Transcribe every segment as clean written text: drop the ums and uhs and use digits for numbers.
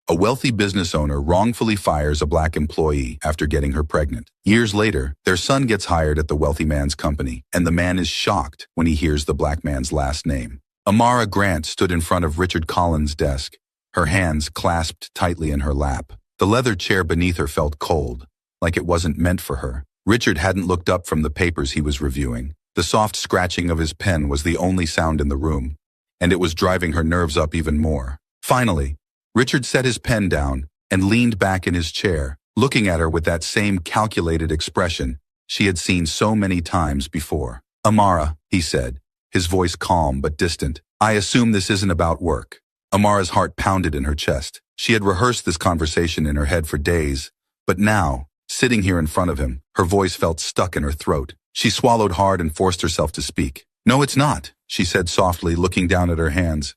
A wealthy business owner wrongfully fires a black employee after getting her pregnant. Years later, their son gets hired at the wealthy man's company, and the man is shocked when he hears the black man's last name. Amara Grant stood in front of Richard Collins' desk, her hands clasped tightly in her lap. The leather chair beneath her felt cold, like it wasn't meant for her. Richard hadn't looked up from the papers he was reviewing. The soft scratching of his pen was the only sound in the room, and it was driving her nerves up even more. Finally, Richard set his pen down and leaned back in his chair, looking at her with that same calculated expression she had seen so many times before. "Amara," he said, his voice calm but distant, "I assume this isn't about work." Amara's heart pounded in her chest. She had rehearsed this conversation in her head for days, but now, sitting here in front of him, her voice felt stuck in her throat. She swallowed hard and forced herself to speak. "No, it's not," she said softly, looking down at her hands.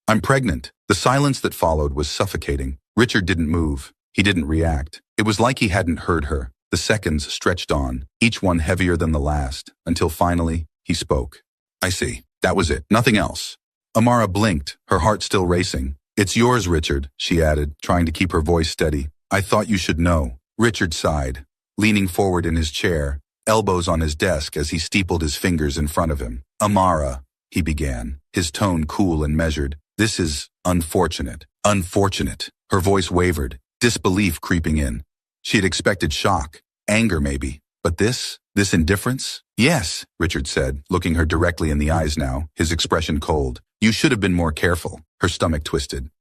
I'm pregnant." The silence that followed was suffocating. Richard didn't move. He didn't react. It was like he hadn't heard her. The seconds stretched on, each one heavier than the last, until finally, he spoke. "I see. That was it. Nothing else." Amara blinked, her heart still racing. "It's yours, Richard," she added, trying to keep her voice steady. "I thought you should know." Richard sighed, leaning forward in his chair, elbows on his desk as he steepled his fingers in front of him. "Amara," he began, his tone cool and measured. "This is unfortunate." Unfortunate. Her voice wavered, disbelief creeping in. She had expected shock, anger maybe, but this indifference? "Yes," Richard said, looking her directly in the eyes now, his expression cold. "You should have been more careful." Her stomach twisted.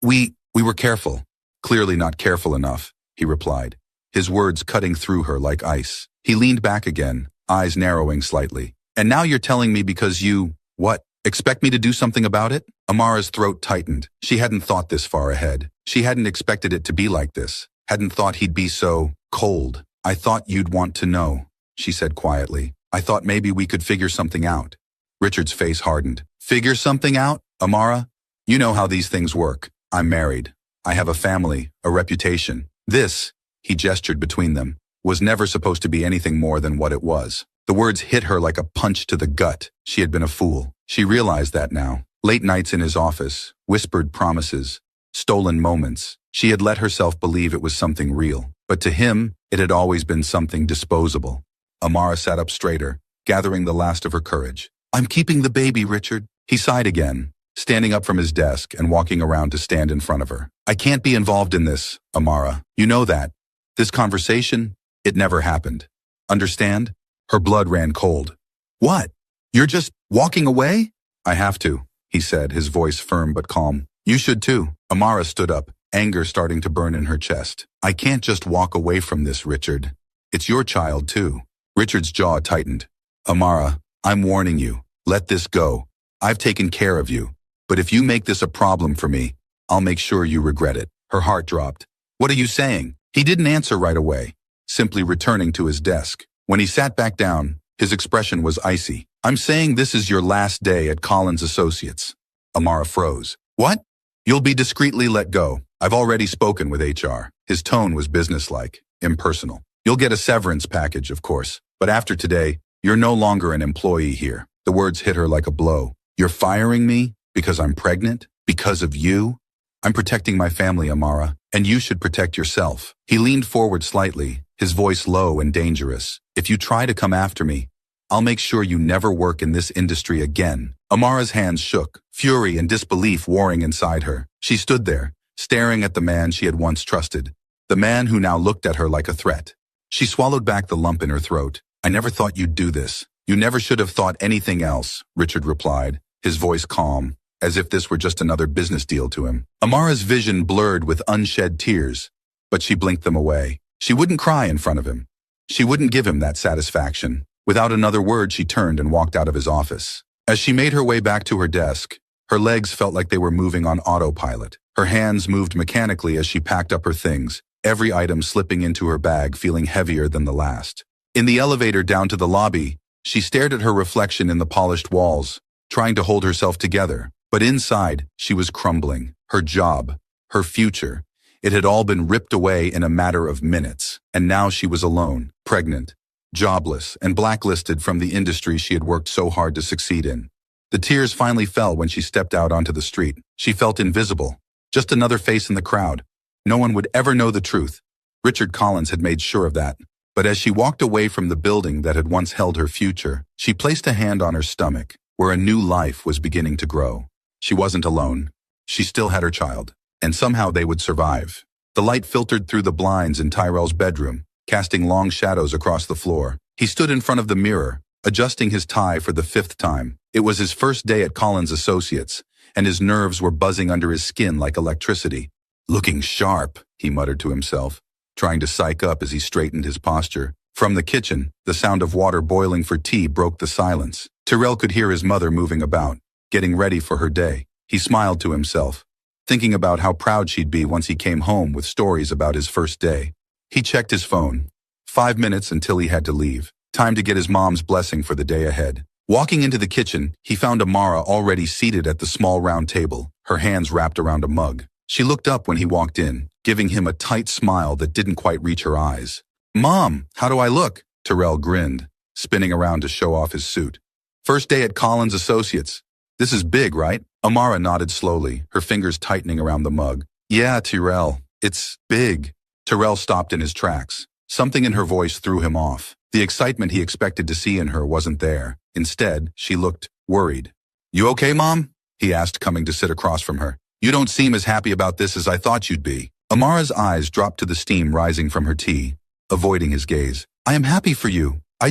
We were careful." "Clearly not careful enough," he replied, his words cutting through her like ice. He leaned back again, eyes narrowing slightly. "And now you're telling me because you, what? Expect me to do something about it?" Amara's throat tightened. She hadn't thought this far ahead. She hadn't expected it to be like this. Hadn't thought he'd be so cold. "I thought you'd want to know," she said quietly. "I thought maybe we could figure something out." Richard's face hardened. "Figure something out? Amara? You know how these things work. I'm married. I have a family, a reputation. This," he gestured between them, "was never supposed to be anything more than what it was." The words hit her like a punch to the gut. She had been a fool. She realized that now. Late nights in his office, whispered promises, stolen moments. She had let herself believe it was something real. But to him, it had always been something disposable. Amara sat up straighter, gathering the last of her courage. "I'm keeping the baby, Richard." He sighed again, standing up from his desk and walking around to stand in front of her. "I can't be involved in this, Amara. You know that. This conversation, it never happened. Understand?" Her blood ran cold. "What? You're just walking away?" "I have to," he said, his voice firm but calm. "You should too." Amara stood up, anger starting to burn in her chest. "I can't just walk away from this, Richard. It's your child too." Richard's jaw tightened. "Amara, I'm warning you. Let this go. I've taken care of you. But if you make this a problem for me, I'll make sure you regret it." Her heart dropped. "What are you saying?" He didn't answer right away, simply returning to his desk. When he sat back down, his expression was icy. "I'm saying this is your last day at Collins Associates." Amara froze. "What?" "You'll be discreetly let go. I've already spoken with HR." His tone was businesslike, impersonal. "You'll get a severance package, of course. But after today, you're no longer an employee here." The words hit her like a blow. "You're firing me because I'm pregnant? Because of you?" "I'm protecting my family, Amara, and you should protect yourself." He leaned forward slightly, his voice low and dangerous. "If you try to come after me, I'll make sure you never work in this industry again." Amara's hands shook, fury and disbelief warring inside her. She stood there, staring at the man she had once trusted, the man who now looked at her like a threat. She swallowed back the lump in her throat. "I never thought you'd do this." "You never should have thought anything else," Richard replied, his voice calm, as if this were just another business deal to him. Amara's vision blurred with unshed tears, but she blinked them away. She wouldn't cry in front of him. She wouldn't give him that satisfaction. Without another word, she turned and walked out of his office. As she made her way back to her desk, her legs felt like they were moving on autopilot. Her hands moved mechanically as she packed up her things, every item slipping into her bag feeling heavier than the last. In the elevator down to the lobby, she stared at her reflection in the polished walls, trying to hold herself together. But inside, she was crumbling. Her job, her future, it had all been ripped away in a matter of minutes. And now she was alone, pregnant, jobless, and blacklisted from the industry she had worked so hard to succeed in. The tears finally fell when she stepped out onto the street. She felt invisible, Just another face in the crowd. No one would ever know the truth. Richard Collins had made sure of that. But as she walked away from the building that had once held her future, she placed a hand on her stomach, where a new life was beginning to grow. She wasn't alone. She still had her child. And somehow they would survive. The light filtered through the blinds in Tyrell's bedroom, casting long shadows across the floor. He stood in front of the mirror, adjusting his tie for the 5th time. It was his first day at Collins Associates, and his nerves were buzzing under his skin like electricity. Looking sharp, he muttered to himself, trying to psych up as he straightened his posture. From the kitchen, the sound of water boiling for tea broke the silence. Tyrell could hear his mother moving about, getting ready for her day. He smiled to himself, thinking about how proud she'd be once he came home with stories about his first day. He checked his phone. 5 minutes until he had to leave. Time to get his mom's blessing for the day ahead. Walking into the kitchen, he found Amara already seated at the small round table, her hands wrapped around a mug. She looked up when he walked in, giving him a tight smile that didn't quite reach her eyes. "Mom, how do I look?" Tyrell grinned, spinning around to show off his suit. "First day at Collins Associates. This is big, right?" Amara nodded slowly, her fingers tightening around the mug. "Yeah, Tyrell, it's big." Tyrell stopped in his tracks. Something in her voice threw him off. The excitement he expected to see in her wasn't there. Instead, she looked worried. "You okay, Mom?" he asked, coming to sit across from her. "You don't seem as happy about this as I thought you'd be." Amara's eyes dropped to the steam rising from her tea, avoiding his gaze. "I am happy for you. I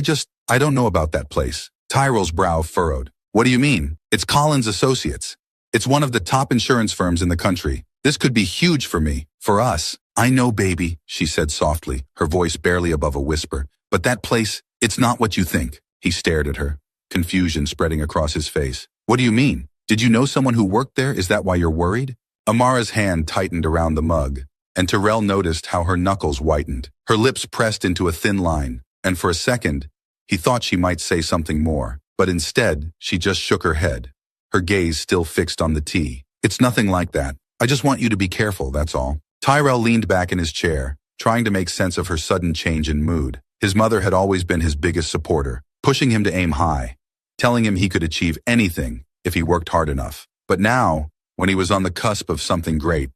don't know about that place." Tyrell's brow furrowed. "What do you mean? It's Collins Associates. It's one of the top insurance firms in the country. This could be huge for me, for us." "I know, baby," she said softly, her voice barely above a whisper. "But that place, it's not what you think." He stared at her, confusion spreading across his face. "What do you mean? Did you know someone who worked there? Is that why you're worried?" Amara's hand tightened around the mug, and Tyrell noticed how her knuckles whitened. Her lips pressed into a thin line, and for a second, he thought she might say something more. But instead, she just shook her head, her gaze still fixed on the tea. "It's nothing like that. I just want you to be careful, that's all." Tyrell leaned back in his chair, trying to make sense of her sudden change in mood. His mother had always been his biggest supporter, pushing him to aim high, telling him he could achieve anything if he worked hard enough. But now, when he was on the cusp of something great,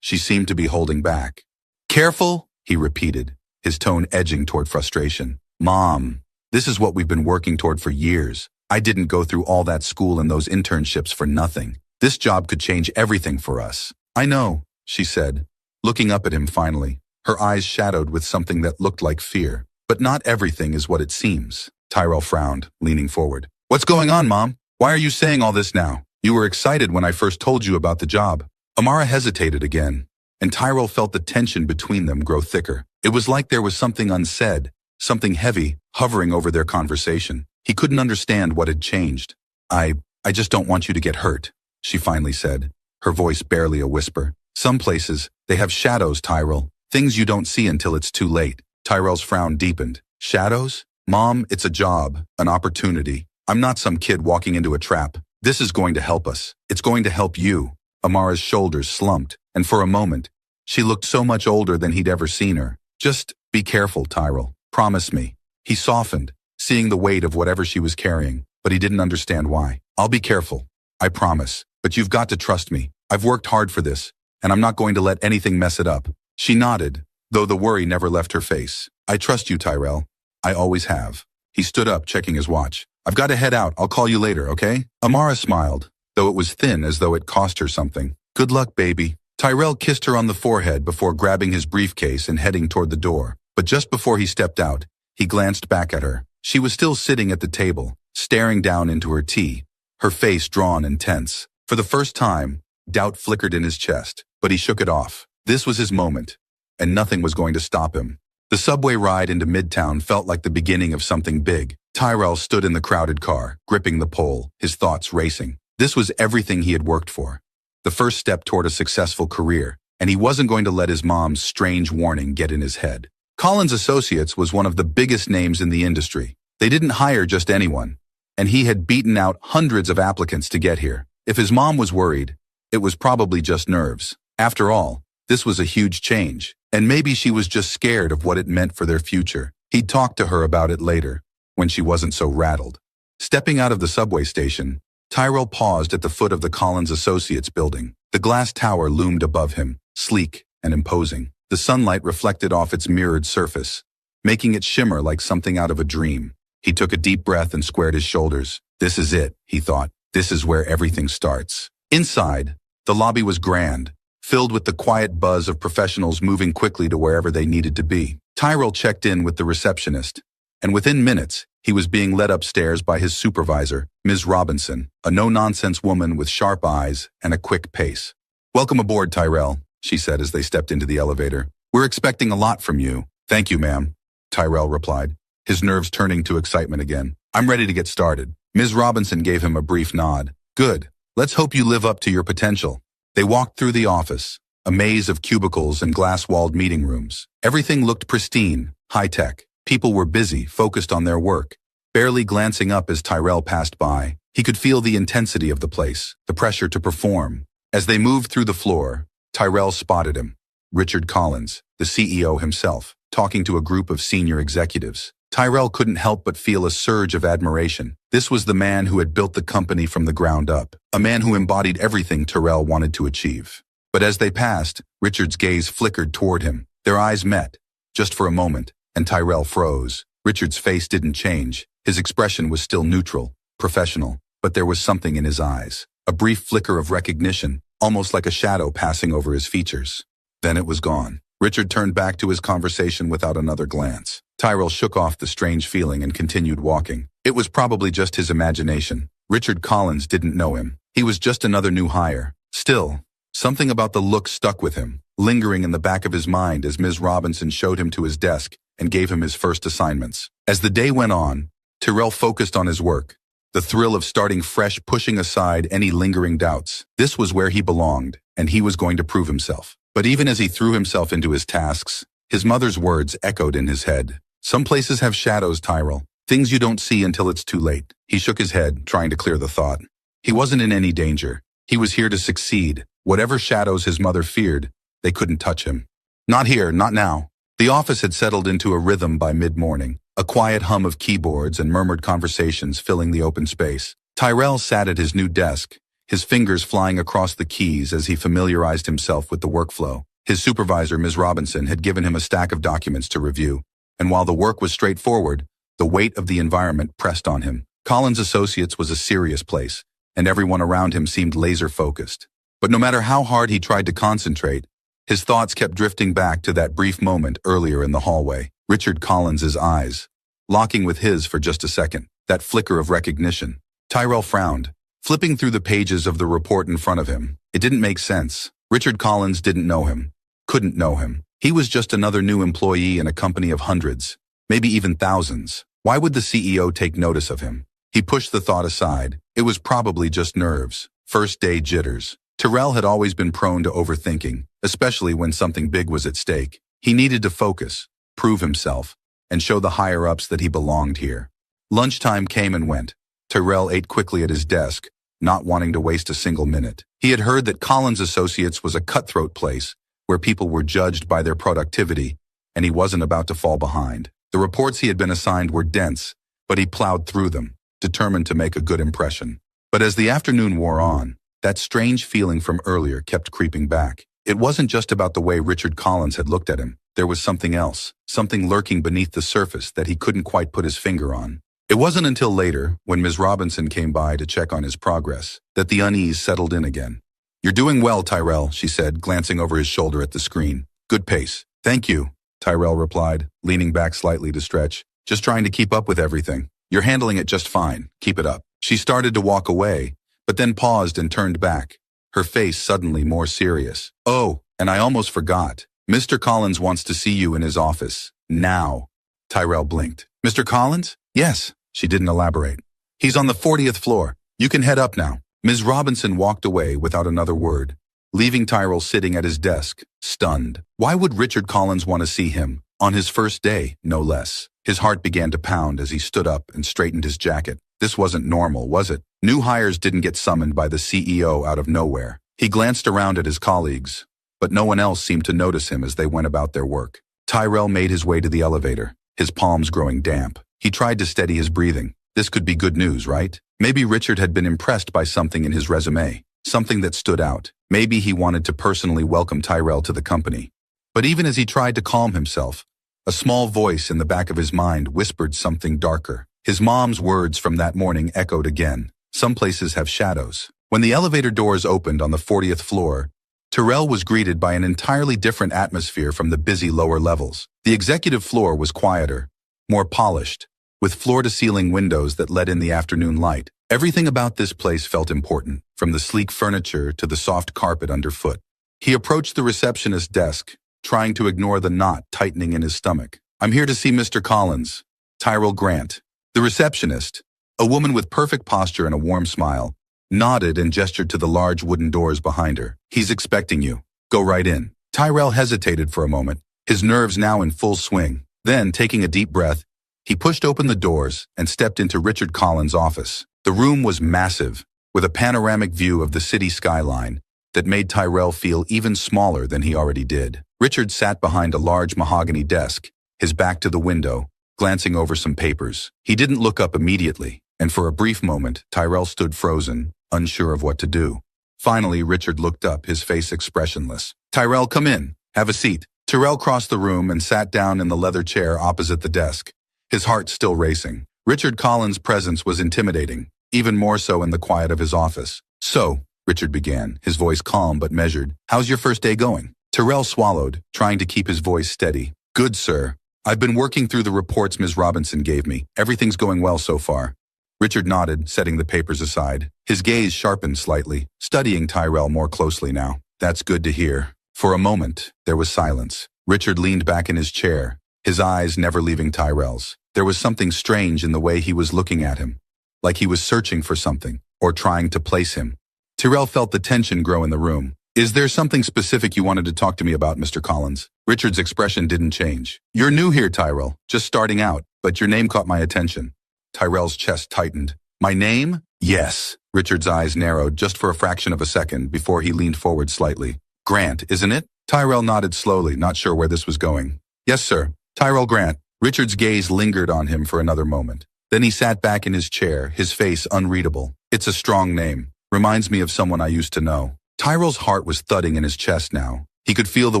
she seemed to be holding back. "Careful?" he repeated, his tone edging toward frustration. "Mom, this is what we've been working toward for years. I didn't go through all that school and those internships for nothing. This job could change everything for us." "I know," she said, looking up at him finally, her eyes shadowed with something that looked like fear. "But not everything is what it seems." Tyrell frowned, leaning forward. "What's going on, Mom? Why are you saying all this now? You were excited when I first told you about the job." Amara hesitated again, and Tyrell felt the tension between them grow thicker. It was like there was something unsaid, something heavy, hovering over their conversation. He couldn't understand what had changed. I just don't want you to get hurt," she finally said, her voice barely a whisper. "Some places, they have shadows, Tyrell. Things you don't see until it's too late." Tyrell's frown deepened. "Shadows? Mom, it's a job, an opportunity. I'm not some kid walking into a trap. This is going to help us. It's going to help you." Amara's shoulders slumped, and for a moment, she looked so much older than he'd ever seen her. "Just be careful, Tyrell. Promise me." He softened, seeing the weight of whatever she was carrying, but he didn't understand why. "I'll be careful. I promise. But you've got to trust me. I've worked hard for this, and I'm not going to let anything mess it up." She nodded, though the worry never left her face. "I trust you, Tyrell. I always have." He stood up, checking his watch. "I've got to head out. I'll call you later, okay?" Amara smiled, though it was thin as though it cost her something. "Good luck, baby." Tyrell kissed her on the forehead before grabbing his briefcase and heading toward the door. But just before he stepped out, he glanced back at her. She was still sitting at the table, staring down into her tea, her face drawn and tense. For the first time, doubt flickered in his chest, but he shook it off. This was his moment, and nothing was going to stop him. The subway ride into Midtown felt like the beginning of something big. Tyrell stood in the crowded car, gripping the pole, his thoughts racing. This was everything he had worked for. The first step toward a successful career, and he wasn't going to let his mom's strange warning get in his head. Collins Associates was one of the biggest names in the industry. They didn't hire just anyone, and he had beaten out hundreds of applicants to get here. If his mom was worried, it was probably just nerves. After all, this was a huge change, and maybe she was just scared of what it meant for their future. He'd talk to her about it later, when she wasn't so rattled. Stepping out of the subway station, Tyrell paused at the foot of the Collins Associates building. The glass tower loomed above him, sleek and imposing. The sunlight reflected off its mirrored surface, making it shimmer like something out of a dream. He took a deep breath and squared his shoulders. This is it, he thought. This is where everything starts. Inside, the lobby was grand, filled with the quiet buzz of professionals moving quickly to wherever they needed to be. Tyrell checked in with the receptionist, and within minutes, he was being led upstairs by his supervisor, Ms. Robinson, a no-nonsense woman with sharp eyes and a quick pace. "Welcome aboard, Tyrell," she said as they stepped into the elevator. "We're expecting a lot from you." "Thank you, ma'am," Tyrell replied, his nerves turning to excitement again. "I'm ready to get started." Ms. Robinson gave him a brief nod. "Good. Let's hope you live up to your potential." They walked through the office, a maze of cubicles and glass-walled meeting rooms. Everything looked pristine, high-tech. People were busy, focused on their work. Barely glancing up as Tyrell passed by, he could feel the intensity of the place, the pressure to perform. As they moved through the floor, Tyrell spotted him, Richard Collins, the CEO himself, talking to a group of senior executives. Tyrell couldn't help but feel a surge of admiration. This was the man who had built the company from the ground up, a man who embodied everything Tyrell wanted to achieve. But as they passed, Richard's gaze flickered toward him. Their eyes met, just for a moment, and Tyrell froze. Richard's face didn't change. His expression was still neutral, professional, but there was something in his eyes. A brief flicker of recognition, almost like a shadow passing over his features. Then it was gone. Richard turned back to his conversation without another glance. Tyrell shook off the strange feeling and continued walking. It was probably just his imagination. Richard Collins didn't know him. He was just another new hire. Still, something about the look stuck with him, lingering in the back of his mind as Ms. Robinson showed him to his desk and gave him his first assignments. As the day went on, Tyrell focused on his work, the thrill of starting fresh pushing aside any lingering doubts. This was where he belonged, and he was going to prove himself. But even as he threw himself into his tasks, his mother's words echoed in his head. "Some places have shadows, Tyrell. Things you don't see until it's too late." He shook his head, trying to clear the thought. He wasn't in any danger. He was here to succeed. Whatever shadows his mother feared, they couldn't touch him. Not here, not now. The office had settled into a rhythm by mid-morning, a quiet hum of keyboards and murmured conversations filling the open space. Tyrell sat at his new desk, his fingers flying across the keys as he familiarized himself with the workflow. His supervisor, Ms. Robinson, had given him a stack of documents to review, and while the work was straightforward, the weight of the environment pressed on him. Collins Associates was a serious place, and everyone around him seemed laser-focused. But no matter how hard he tried to concentrate, his thoughts kept drifting back to that brief moment earlier in the hallway. Richard Collins's eyes, locking with his for just a second, that flicker of recognition. Tyrell frowned, flipping through the pages of the report in front of him. It didn't make sense. Richard Collins didn't know him, couldn't know him. He was just another new employee in a company of hundreds, maybe even thousands. Why would the CEO take notice of him? He pushed the thought aside. It was probably just nerves, first-day jitters. Tyrell had always been prone to overthinking, especially when something big was at stake. He needed to focus, prove himself, and show the higher-ups that he belonged here. Lunchtime came and went. Tyrell ate quickly at his desk, not wanting to waste a single minute. He had heard that Collins Associates was a cutthroat place where people were judged by their productivity, and he wasn't about to fall behind. The reports he had been assigned were dense, but he plowed through them, determined to make a good impression. But as the afternoon wore on, that strange feeling from earlier kept creeping back. It wasn't just about the way Richard Collins had looked at him. There was something else, something lurking beneath the surface that he couldn't quite put his finger on. It wasn't until later, when Ms. Robinson came by to check on his progress, that the unease settled in again. "You're doing well, Tyrell," she said, glancing over his shoulder at the screen. "Good pace." "Thank you," Tyrell replied, leaning back slightly to stretch. "Just trying to keep up with everything." "You're handling it just fine. Keep it up." She started to walk away, but then paused and turned back, her face suddenly more serious. "Oh, and I almost forgot. Mr. Collins wants to see you in his office. Now." Tyrell blinked. "Mr. Collins?" "Yes." She didn't elaborate. "He's on the 40th floor. You can head up now." Ms. Robinson walked away without another word, leaving Tyrell sitting at his desk, stunned. Why would Richard Collins want to see him? On his first day, no less. His heart began to pound as he stood up and straightened his jacket. This wasn't normal, was it? New hires didn't get summoned by the CEO out of nowhere. He glanced around at his colleagues, but no one else seemed to notice him as they went about their work. Tyrell made his way to the elevator, his palms growing damp. He tried to steady his breathing. This could be good news, right? Maybe Richard had been impressed by something in his resume, something that stood out. Maybe he wanted to personally welcome Tyrell to the company. But even as he tried to calm himself, a small voice in the back of his mind whispered something darker. His mom's words from that morning echoed again. Some places have shadows. When the elevator doors opened on the 40th floor, Tyrell was greeted by an entirely different atmosphere from the busy lower levels. The executive floor was quieter, more polished, with floor-to-ceiling windows that let in the afternoon light. Everything about this place felt important, from the sleek furniture to the soft carpet underfoot. He approached the receptionist's desk, trying to ignore the knot tightening in his stomach. "I'm here to see Mr. Collins, Tyrell Grant." The receptionist, a woman with perfect posture and a warm smile, nodded and gestured to the large wooden doors behind her. "He's expecting you. Go right in." Tyrell hesitated for a moment, his nerves now in full swing. Then, taking a deep breath, he pushed open the doors and stepped into Richard Collins' office. The room was massive, with a panoramic view of the city skyline that made Tyrell feel even smaller than he already did. Richard sat behind a large mahogany desk, his back to the window, glancing over some papers. He didn't look up immediately, and for a brief moment, Tyrell stood frozen, unsure of what to do. Finally, Richard looked up, his face expressionless. "Tyrell, come in. Have a seat." Tyrell crossed the room and sat down in the leather chair opposite the desk, his heart still racing. Richard Collins' presence was intimidating, even more so in the quiet of his office. "So," Richard began, his voice calm but measured, "how's your first day going?" Tyrell swallowed, trying to keep his voice steady. "Good, sir. I've been working through the reports Ms. Robinson gave me. Everything's going well so far." Richard nodded, setting the papers aside. His gaze sharpened slightly, studying Tyrell more closely now. "That's good to hear." For a moment, there was silence. Richard leaned back in his chair, his eyes never leaving Tyrell's. There was something strange in the way he was looking at him, like he was searching for something, or trying to place him. Tyrell felt the tension grow in the room. "Is there something specific you wanted to talk to me about, Mr. Collins?" Richard's expression didn't change. "You're new here, Tyrell, just starting out, but your name caught my attention." Tyrell's chest tightened. "My name?" "Yes." Richard's eyes narrowed just for a fraction of a second before he leaned forward slightly. "Grant, isn't it?" Tyrell nodded slowly, not sure where this was going. "Yes, sir. Tyrell Grant." Richard's gaze lingered on him for another moment. Then he sat back in his chair, his face unreadable. "It's a strong name. Reminds me of someone I used to know." Tyrell's heart was thudding in his chest now. He could feel the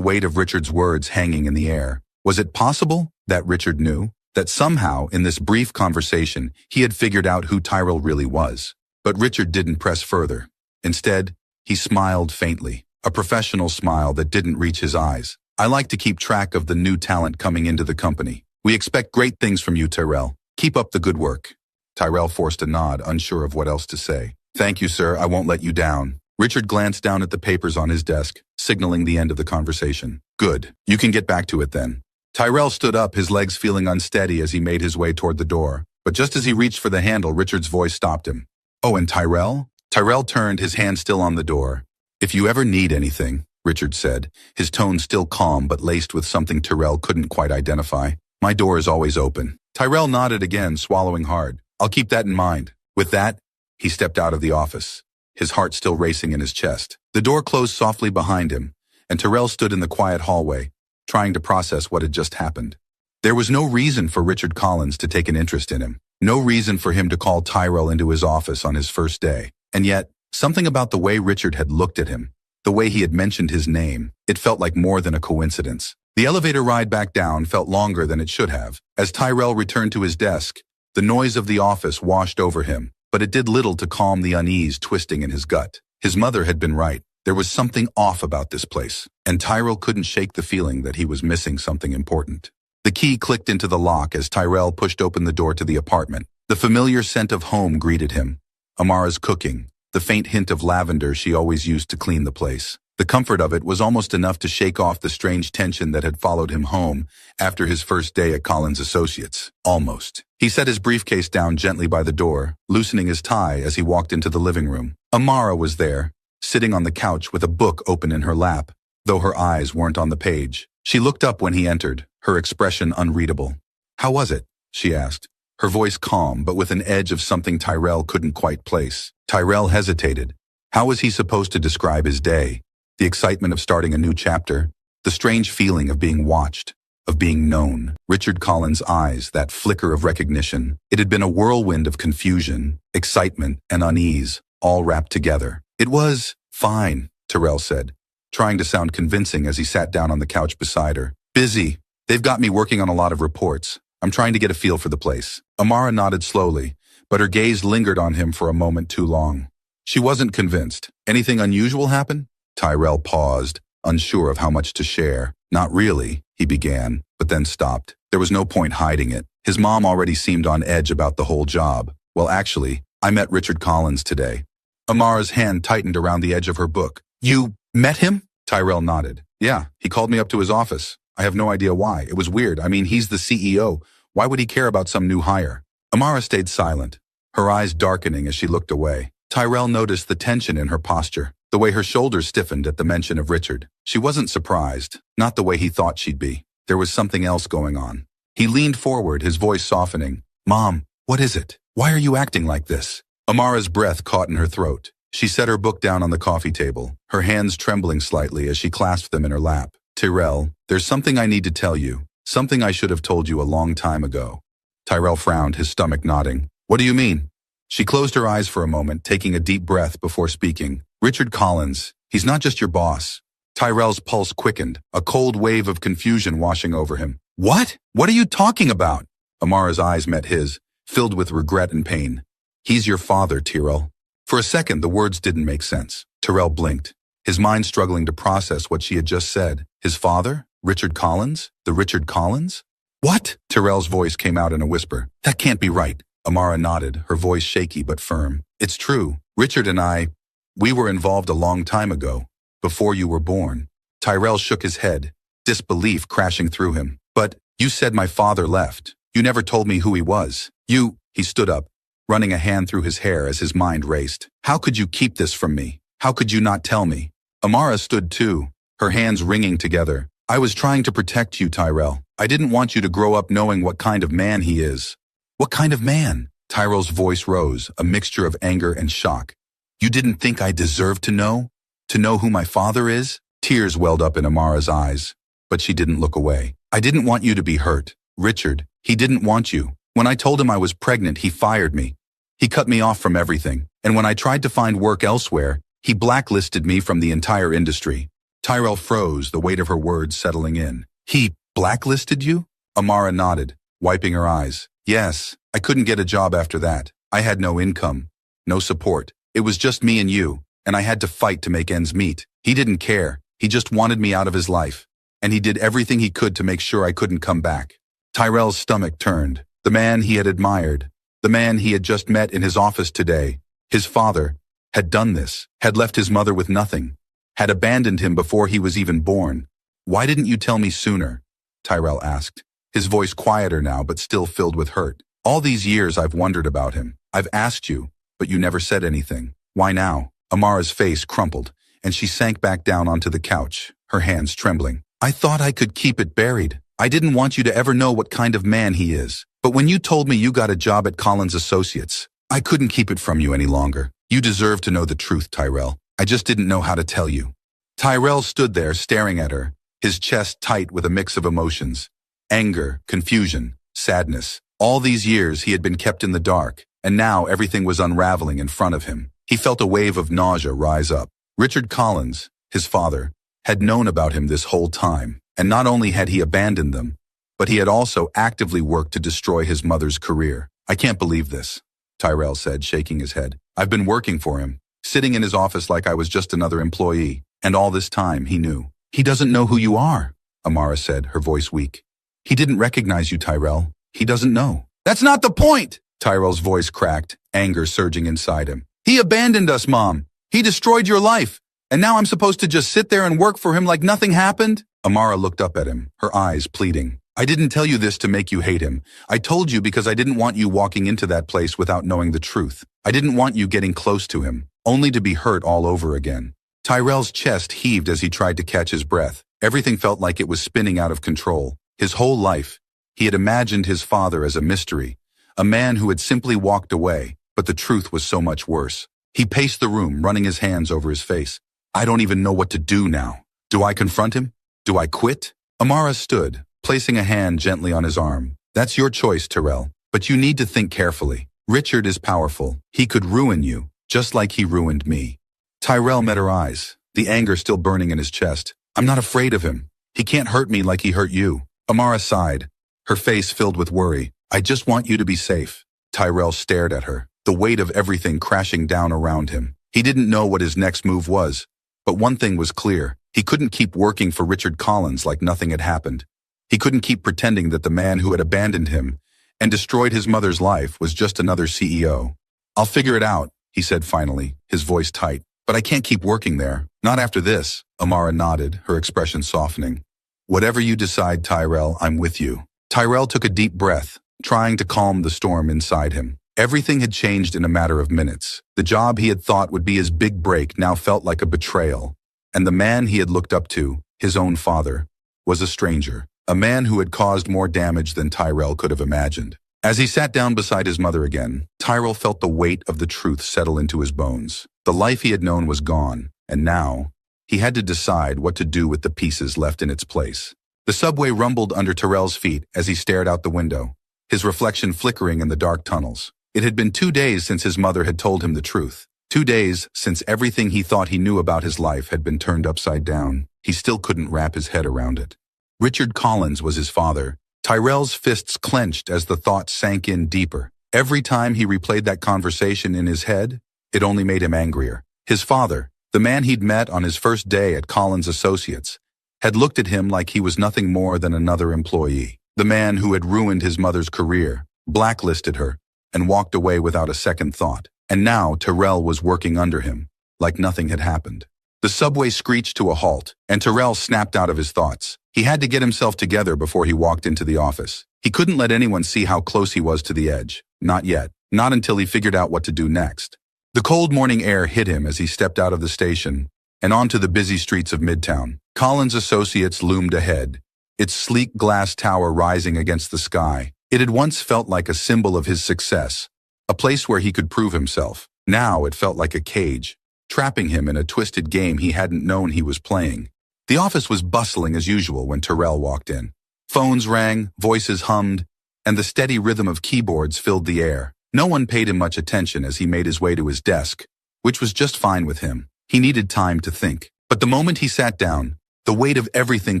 weight of Richard's words hanging in the air. Was it possible that Richard knew? That somehow, in this brief conversation, he had figured out who Tyrell really was. But Richard didn't press further. Instead, he smiled faintly, a professional smile that didn't reach his eyes. "I like to keep track of the new talent coming into the company. We expect great things from you, Tyrell. Keep up the good work." Tyrell forced a nod, unsure of what else to say. "Thank you, sir. I won't let you down." Richard glanced down at the papers on his desk, signaling the end of the conversation. "Good. You can get back to it then." Tyrell stood up, his legs feeling unsteady as he made his way toward the door. But just as he reached for the handle, Richard's voice stopped him. "Oh, and Tyrell?" Tyrell turned, his hand still on the door. "If you ever need anything," Richard said, his tone still calm but laced with something Tyrell couldn't quite identify, "my door is always open." Tyrell nodded again, swallowing hard. "I'll keep that in mind." With that, he stepped out of the office, his heart still racing in his chest. The door closed softly behind him, and Tyrell stood in the quiet hallway, trying to process what had just happened. There was no reason for Richard Collins to take an interest in him, no reason for him to call Tyrell into his office on his first day. And yet, something about the way Richard had looked at him, the way he had mentioned his name, it felt like more than a coincidence. The elevator ride back down felt longer than it should have. As Tyrell returned to his desk, the noise of the office washed over him, but it did little to calm the unease twisting in his gut. His mother had been right. There was something off about this place, and Tyrell couldn't shake the feeling that he was missing something important. The key clicked into the lock as Tyrell pushed open the door to the apartment. The familiar scent of home greeted him. Amara's cooking, the faint hint of lavender she always used to clean the place. The comfort of it was almost enough to shake off the strange tension that had followed him home after his first day at Collins Associates. Almost. He set his briefcase down gently by the door, loosening his tie as he walked into the living room. Amara was there, sitting on the couch with a book open in her lap, though her eyes weren't on the page. She looked up when he entered, her expression unreadable. "How was it?" she asked, her voice calm but with an edge of something Tyrell couldn't quite place. Tyrell hesitated. How was he supposed to describe his day? The excitement of starting a new chapter, the strange feeling of being watched, of being known. Richard Collins' eyes, that flicker of recognition. It had been a whirlwind of confusion, excitement, and unease, all wrapped together. It was fine, Tyrell said, trying to sound convincing as he sat down on the couch beside her. Busy. They've got me working on a lot of reports. I'm trying to get a feel for the place. Amara nodded slowly, but her gaze lingered on him for a moment too long. She wasn't convinced. Anything unusual happen? Tyrell paused, unsure of how much to share. Not really, he began, but then stopped. There was no point hiding it. His mom already seemed on edge about the whole job. Well, actually, I met Richard Collins today. Amara's hand tightened around the edge of her book. You met him? Tyrell nodded. Yeah, he called me up to his office. I have no idea why. It was weird. I mean, he's the CEO. Why would he care about some new hire? Amara stayed silent, her eyes darkening as she looked away. Tyrell noticed the tension in her posture, the way her shoulders stiffened at the mention of Richard. She wasn't surprised, not the way he thought she'd be. There was something else going on. He leaned forward, his voice softening. Mom, what is it? Why are you acting like this? Amara's breath caught in her throat. She set her book down on the coffee table, her hands trembling slightly as she clasped them in her lap. Tyrell, there's something I need to tell you. Something I should have told you a long time ago. Tyrell frowned, his stomach nodding. What do you mean? She closed her eyes for a moment, taking a deep breath before speaking. Richard Collins, he's not just your boss. Tyrell's pulse quickened, a cold wave of confusion washing over him. What? What are you talking about? Amara's eyes met his, filled with regret and pain. He's your father, Tyrell. For a second, the words didn't make sense. Tyrell blinked, his mind struggling to process what she had just said. His father? Richard Collins? The Richard Collins? What? Tyrell's voice came out in a whisper. That can't be right. Amara nodded, her voice shaky but firm. It's true. Richard and we were involved a long time ago, before you were born. Tyrell shook his head, disbelief crashing through him. But you said my father left. You never told me who he was. He stood up, running a hand through his hair as his mind raced. How could you keep this from me? How could you not tell me? Amara stood too, her hands wringing together. I was trying to protect you, Tyrell. I didn't want you to grow up knowing what kind of man he is. What kind of man? Tyrell's voice rose, a mixture of anger and shock. You didn't think I deserved to know? To know who my father is? Tears welled up in Amara's eyes, but she didn't look away. I didn't want you to be hurt. Richard, he didn't want you. When I told him I was pregnant, he fired me. He cut me off from everything, and when I tried to find work elsewhere, he blacklisted me from the entire industry. Tyrell froze, the weight of her words settling in. He blacklisted you? Amara nodded, wiping her eyes. Yes, I couldn't get a job after that. I had no income, no support. It was just me and you, and I had to fight to make ends meet. He didn't care. He just wanted me out of his life, and he did everything he could to make sure I couldn't come back. Tyrell's stomach turned. The man he had admired, the man he had just met in his office today, his father, had done this, had left his mother with nothing, had abandoned him before he was even born. Why didn't you tell me sooner? Tyrell asked, his voice quieter now but still filled with hurt. All these years I've wondered about him. I've asked you, but you never said anything. Why now? Amara's face crumpled, and she sank back down onto the couch, her hands trembling. I thought I could keep it buried. I didn't want you to ever know what kind of man he is. But when you told me you got a job at Collins Associates, I couldn't keep it from you any longer. You deserve to know the truth, Tyrell. I just didn't know how to tell you. Tyrell stood there staring at her, his chest tight with a mix of emotions. Anger, confusion, sadness. All these years he had been kept in the dark, and now everything was unraveling in front of him. He felt a wave of nausea rise up. Richard Collins, his father, had known about him this whole time, and not only had he abandoned them, but he had also actively worked to destroy his mother's career. I can't believe this, Tyrell said, shaking his head. I've been working for him, sitting in his office like I was just another employee, and all this time he knew. He doesn't know who you are, Amara said, her voice weak. He didn't recognize you, Tyrell. He doesn't know. That's not the point! Tyrell's voice cracked, anger surging inside him. He abandoned us, Mom. He destroyed your life. And now I'm supposed to just sit there and work for him like nothing happened? Amara looked up at him, her eyes pleading. I didn't tell you this to make you hate him. I told you because I didn't want you walking into that place without knowing the truth. I didn't want you getting close to him, only to be hurt all over again. Tyrell's chest heaved as he tried to catch his breath. Everything felt like it was spinning out of control. His whole life, he had imagined his father as a mystery, a man who had simply walked away, but the truth was so much worse. He paced the room, running his hands over his face. I don't even know what to do now. Do I confront him? Do I quit? Amara stood, placing a hand gently on his arm. That's your choice, Tyrell, but you need to think carefully. Richard is powerful. He could ruin you, just like he ruined me. Tyrell met her eyes, the anger still burning in his chest. "I'm not afraid of him. He can't hurt me like he hurt you." Amara sighed, her face filled with worry. "I just want you to be safe." Tyrell stared at her, the weight of everything crashing down around him. He didn't know what his next move was, but one thing was clear. He couldn't keep working for Richard Collins like nothing had happened. He couldn't keep pretending that the man who had abandoned him and destroyed his mother's life was just another CEO. "I'll figure it out," he said finally, his voice tight. "But I can't keep working there. Not after this." Amara nodded, her expression softening. "Whatever you decide, Tyrell, I'm with you." Tyrell took a deep breath, trying to calm the storm inside him. Everything had changed in a matter of minutes. The job he had thought would be his big break now felt like a betrayal. And the man he had looked up to, his own father, was a stranger. A man who had caused more damage than Tyrell could have imagined. As he sat down beside his mother again, Tyrell felt the weight of the truth settle into his bones. The life he had known was gone, and now he had to decide what to do with the pieces left in its place. The subway rumbled under Tyrell's feet as he stared out the window, his reflection flickering in the dark tunnels. It had been 2 days since his mother had told him the truth. 2 days since everything he thought he knew about his life had been turned upside down. He still couldn't wrap his head around it. Richard Collins was his father. Tyrell's fists clenched as the thought sank in deeper. Every time he replayed that conversation in his head, it only made him angrier. His father, the man he'd met on his first day at Collins Associates, had looked at him like he was nothing more than another employee. The man who had ruined his mother's career, blacklisted her, and walked away without a second thought. And now Tyrell was working under him, like nothing had happened. The subway screeched to a halt, and Tyrell snapped out of his thoughts. He had to get himself together before he walked into the office. He couldn't let anyone see how close he was to the edge. Not yet. Not until he figured out what to do next. The cold morning air hit him as he stepped out of the station and onto the busy streets of Midtown. Collins Associates loomed ahead, its sleek glass tower rising against the sky. It had once felt like a symbol of his success, a place where he could prove himself. Now it felt like a cage, trapping him in a twisted game he hadn't known he was playing. The office was bustling as usual when Tyrell walked in. Phones rang, voices hummed, and the steady rhythm of keyboards filled the air. No one paid him much attention as he made his way to his desk, which was just fine with him. He needed time to think. But the moment he sat down, the weight of everything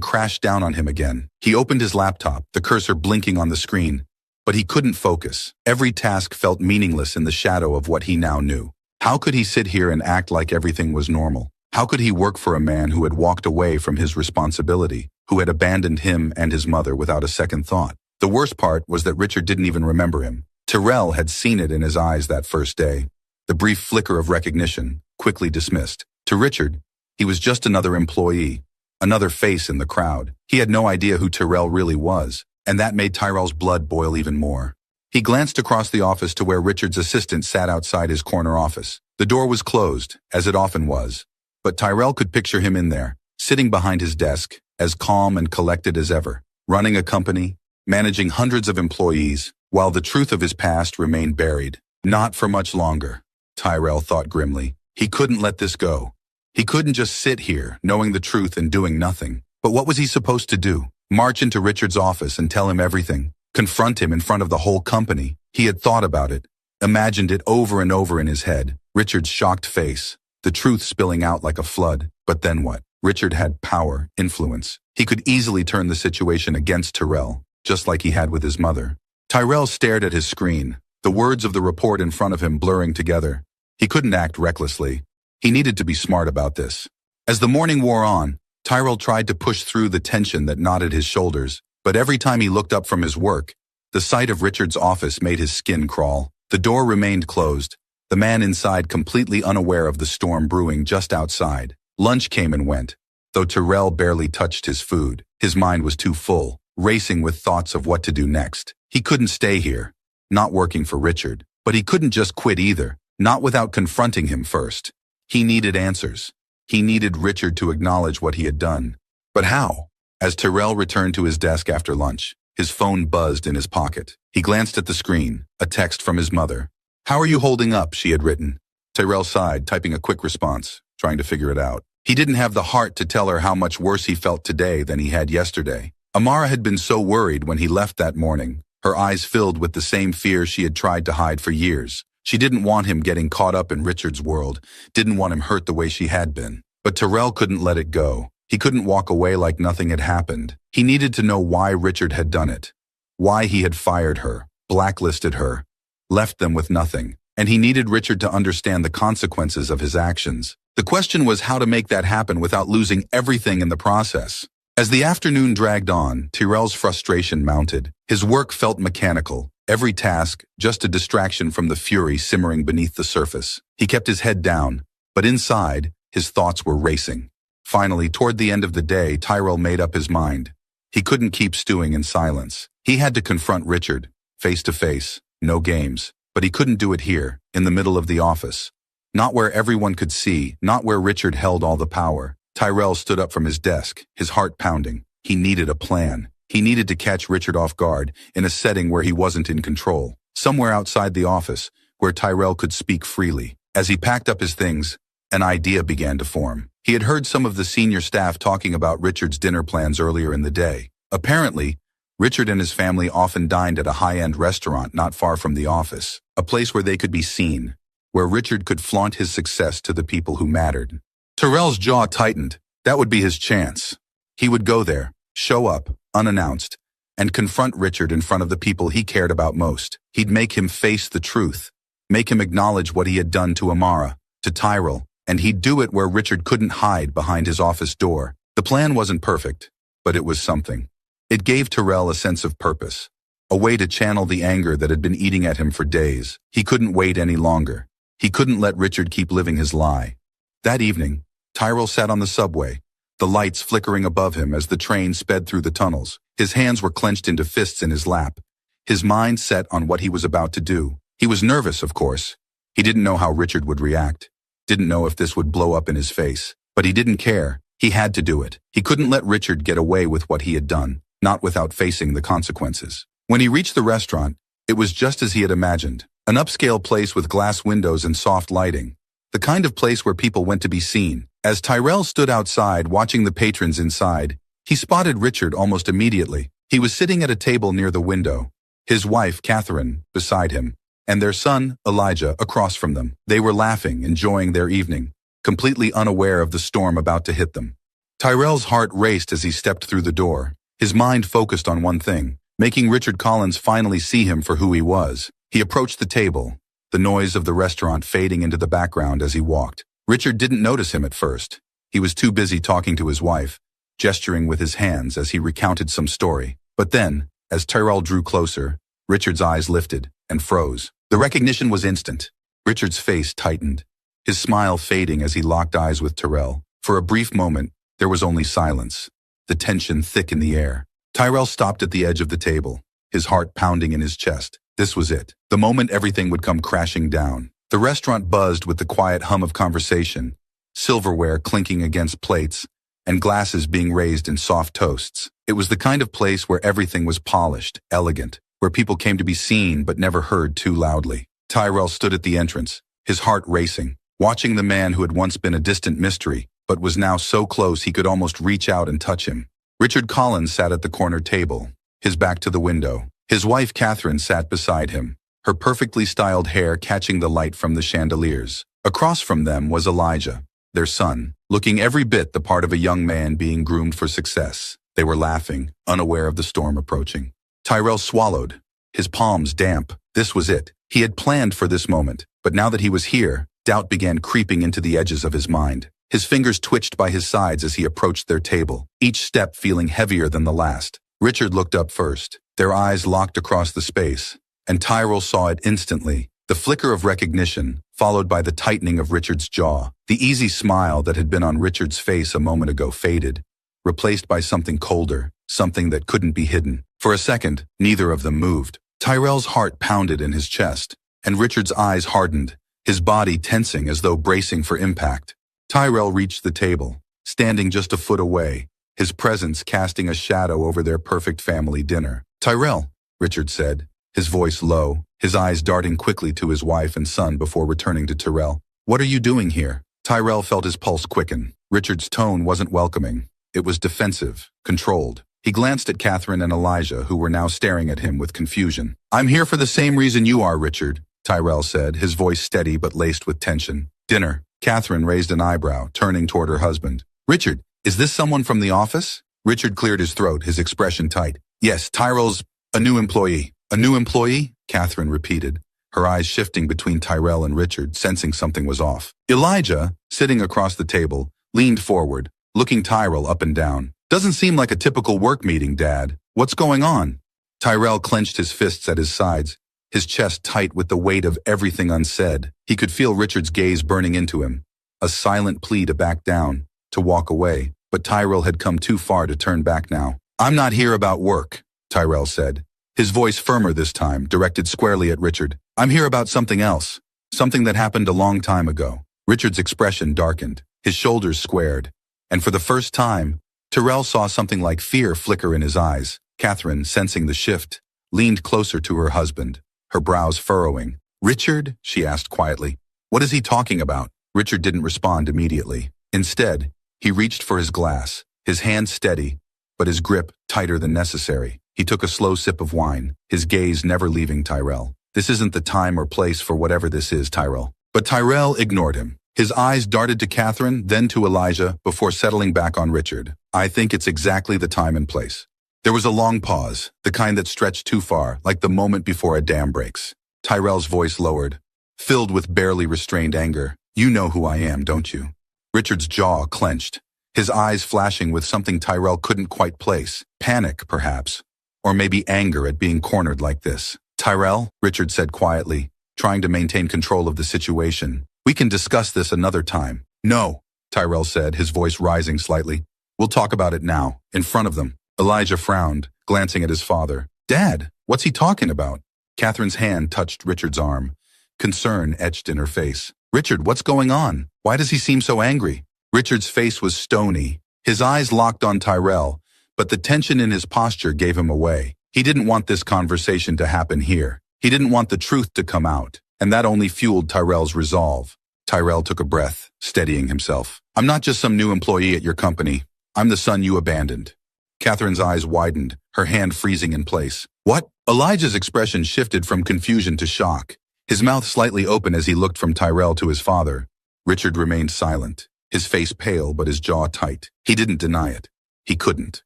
crashed down on him again. He opened his laptop, the cursor blinking on the screen, but he couldn't focus. Every task felt meaningless in the shadow of what he now knew. How could he sit here and act like everything was normal? How could he work for a man who had walked away from his responsibility, who had abandoned him and his mother without a second thought? The worst part was that Richard didn't even remember him. Tyrell had seen it in his eyes that first day. The brief flicker of recognition, quickly dismissed. To Richard, he was just another employee, another face in the crowd. He had no idea who Tyrell really was, and that made Tyrell's blood boil even more. He glanced across the office to where Richard's assistant sat outside his corner office. The door was closed, as it often was, but Tyrell could picture him in there, sitting behind his desk, as calm and collected as ever, running a company, managing hundreds of employees, while the truth of his past remained buried. Not for much longer, Tyrell thought grimly. He couldn't let this go. He couldn't just sit here, knowing the truth and doing nothing. But what was he supposed to do? March into Richard's office and tell him everything? Confront him in front of the whole company? He had thought about it, imagined it over and over in his head. Richard's shocked face, the truth spilling out like a flood. But then what? Richard had power, influence. He could easily turn the situation against Tyrell, just like he had with his mother. Tyrell stared at his screen, the words of the report in front of him blurring together. He couldn't act recklessly. He needed to be smart about this. As the morning wore on, Tyrell tried to push through the tension that knotted his shoulders, but every time he looked up from his work, the sight of Richard's office made his skin crawl. The door remained closed, the man inside completely unaware of the storm brewing just outside. Lunch came and went, though Tyrell barely touched his food. His mind was too full, racing with thoughts of what to do next. He couldn't stay here, not working for Richard, but he couldn't just quit either, not without confronting him first. He needed answers. He needed Richard to acknowledge what he had done. But how? As Tyrell returned to his desk after lunch, his phone buzzed in his pocket. He glanced at the screen, a text from his mother. "How are you holding up?" she had written. Tyrell sighed, typing a quick response, trying to figure it out. He didn't have the heart to tell her how much worse he felt today than he had yesterday. Amara had been so worried when he left that morning, her eyes filled with the same fear she had tried to hide for years. She didn't want him getting caught up in Richard's world, didn't want him hurt the way she had been. But Tyrell couldn't let it go. He couldn't walk away like nothing had happened. He needed to know why Richard had done it. Why he had fired her, blacklisted her, left them with nothing. And he needed Richard to understand the consequences of his actions. The question was how to make that happen without losing everything in the process. As the afternoon dragged on, Tyrell's frustration mounted. His work felt mechanical. Every task, just a distraction from the fury simmering beneath the surface. He kept his head down, but inside, his thoughts were racing. Finally, toward the end of the day, Tyrell made up his mind. He couldn't keep stewing in silence. He had to confront Richard, face to face, no games. But he couldn't do it here, in the middle of the office. Not where everyone could see, not where Richard held all the power. Tyrell stood up from his desk, his heart pounding. He needed a plan. He needed to catch Richard off guard, in a setting where he wasn't in control. Somewhere outside the office, where Tyrell could speak freely. As he packed up his things, an idea began to form. He had heard some of the senior staff talking about Richard's dinner plans earlier in the day. Apparently, Richard and his family often dined at a high-end restaurant not far from the office, a place where they could be seen, where Richard could flaunt his success to the people who mattered. Tyrell's jaw tightened. That would be his chance. He would go there, show up, unannounced, and confront Richard in front of the people he cared about most. He'd make him face the truth, make him acknowledge what he had done to Amara, to Tyrell, and he'd do it where Richard couldn't hide behind his office door. The plan wasn't perfect, but it was something. It gave Tyrell a sense of purpose, a way to channel the anger that had been eating at him for days. He couldn't wait any longer. He couldn't let Richard keep living his lie. That evening, Tyrell sat on the subway, the lights flickering above him as the train sped through the tunnels. His hands were clenched into fists in his lap, his mind set on what he was about to do. He was nervous, of course. He didn't know how Richard would react, didn't know if this would blow up in his face, but he didn't care. He had to do it. He couldn't let Richard get away with what he had done, not without facing the consequences. When he reached the restaurant, it was just as he had imagined. An upscale place with glass windows and soft lighting. The kind of place where people went to be seen. As Tyrell stood outside watching the patrons inside, he spotted Richard almost immediately. He was sitting at a table near the window, his wife, Catherine, beside him, and their son, Elijah, across from them. They were laughing, enjoying their evening, completely unaware of the storm about to hit them. Tyrell's heart raced as he stepped through the door, his mind focused on one thing, making Richard Collins finally see him for who he was. He approached the table, the noise of the restaurant fading into the background as he walked. Richard didn't notice him at first. He was too busy talking to his wife, gesturing with his hands as he recounted some story. But then, as Tyrell drew closer, Richard's eyes lifted and froze. The recognition was instant. Richard's face tightened, his smile fading as he locked eyes with Tyrell. For a brief moment, there was only silence, the tension thick in the air. Tyrell stopped at the edge of the table, his heart pounding in his chest. This was it. The moment everything would come crashing down. The restaurant buzzed with the quiet hum of conversation, silverware clinking against plates, and glasses being raised in soft toasts. It was the kind of place where everything was polished, elegant, where people came to be seen but never heard too loudly. Tyrell stood at the entrance, his heart racing, watching the man who had once been a distant mystery, but was now so close he could almost reach out and touch him. Richard Collins sat at the corner table, his back to the window. His wife Catherine sat beside him, her perfectly styled hair catching the light from the chandeliers. Across from them was Elijah, their son, looking every bit the part of a young man being groomed for success. They were laughing, unaware of the storm approaching. Tyrell swallowed, his palms damp. This was it. He had planned for this moment, but now that he was here, doubt began creeping into the edges of his mind. His fingers twitched by his sides as he approached their table, each step feeling heavier than the last. Richard looked up first. Their eyes locked across the space, and Tyrell saw it instantly. The flicker of recognition, followed by the tightening of Richard's jaw. The easy smile that had been on Richard's face a moment ago faded, replaced by something colder, something that couldn't be hidden. For a second, neither of them moved. Tyrell's heart pounded in his chest, and Richard's eyes hardened, his body tensing as though bracing for impact. Tyrell reached the table, standing just a foot away, his presence casting a shadow over their perfect family dinner. "Tyrell," Richard said, his voice low, his eyes darting quickly to his wife and son before returning to Tyrell. "What are you doing here?" Tyrell felt his pulse quicken. Richard's tone wasn't welcoming. It was defensive, controlled. He glanced at Catherine and Elijah, who were now staring at him with confusion. "I'm here for the same reason you are, Richard," Tyrell said, his voice steady but laced with tension. "Dinner." Catherine raised an eyebrow, turning toward her husband. Richard, is this someone from the office? Richard cleared his throat, his expression tight. Yes, Tyrell's a new employee. A new employee? Catherine repeated, her eyes shifting between Tyrell and Richard, sensing something was off. Elijah, sitting across the table, leaned forward, looking Tyrell up and down. Doesn't seem like a typical work meeting, Dad. What's going on? Tyrell clenched his fists at his sides, his chest tight with the weight of everything unsaid. He could feel Richard's gaze burning into him, a silent plea to back down, to walk away, but Tyrell had come too far to turn back now. I'm not here about work, Tyrell said, his voice firmer this time, directed squarely at Richard. I'm here about something else, something that happened a long time ago. Richard's expression darkened, his shoulders squared, and for the first time, Tyrell saw something like fear flicker in his eyes. Catherine, sensing the shift, leaned closer to her husband, her brows furrowing. Richard? She asked quietly. What is he talking about? Richard didn't respond immediately. Instead, he reached for his glass, his hand steady, but his grip tighter than necessary. He took a slow sip of wine, his gaze never leaving Tyrell. This isn't the time or place for whatever this is, Tyrell. But Tyrell ignored him. His eyes darted to Catherine, then to Elijah, before settling back on Richard. I think it's exactly the time and place. There was a long pause, the kind that stretched too far, like the moment before a dam breaks. Tyrell's voice lowered, filled with barely restrained anger. You know who I am, don't you? Richard's jaw clenched, his eyes flashing with something Tyrell couldn't quite place. Panic, perhaps. Or maybe anger at being cornered like this. Tyrell, Richard said quietly, trying to maintain control of the situation. We can discuss this another time. No, Tyrell said, his voice rising slightly. We'll talk about it now, in front of them. Elijah frowned, glancing at his father. Dad, what's he talking about? Catherine's hand touched Richard's arm, concern etched in her face. Richard, what's going on? Why does he seem so angry? Richard's face was stony, his eyes locked on Tyrell, but the tension in his posture gave him away. He didn't want this conversation to happen here. He didn't want the truth to come out, and that only fueled Tyrell's resolve. Tyrell took a breath, steadying himself. I'm not just some new employee at your company. I'm the son you abandoned. Catherine's eyes widened, her hand freezing in place. What? Elijah's expression shifted from confusion to shock, his mouth slightly open as he looked from Tyrell to his father. Richard remained silent, his face pale but his jaw tight. He didn't deny it. He couldn't.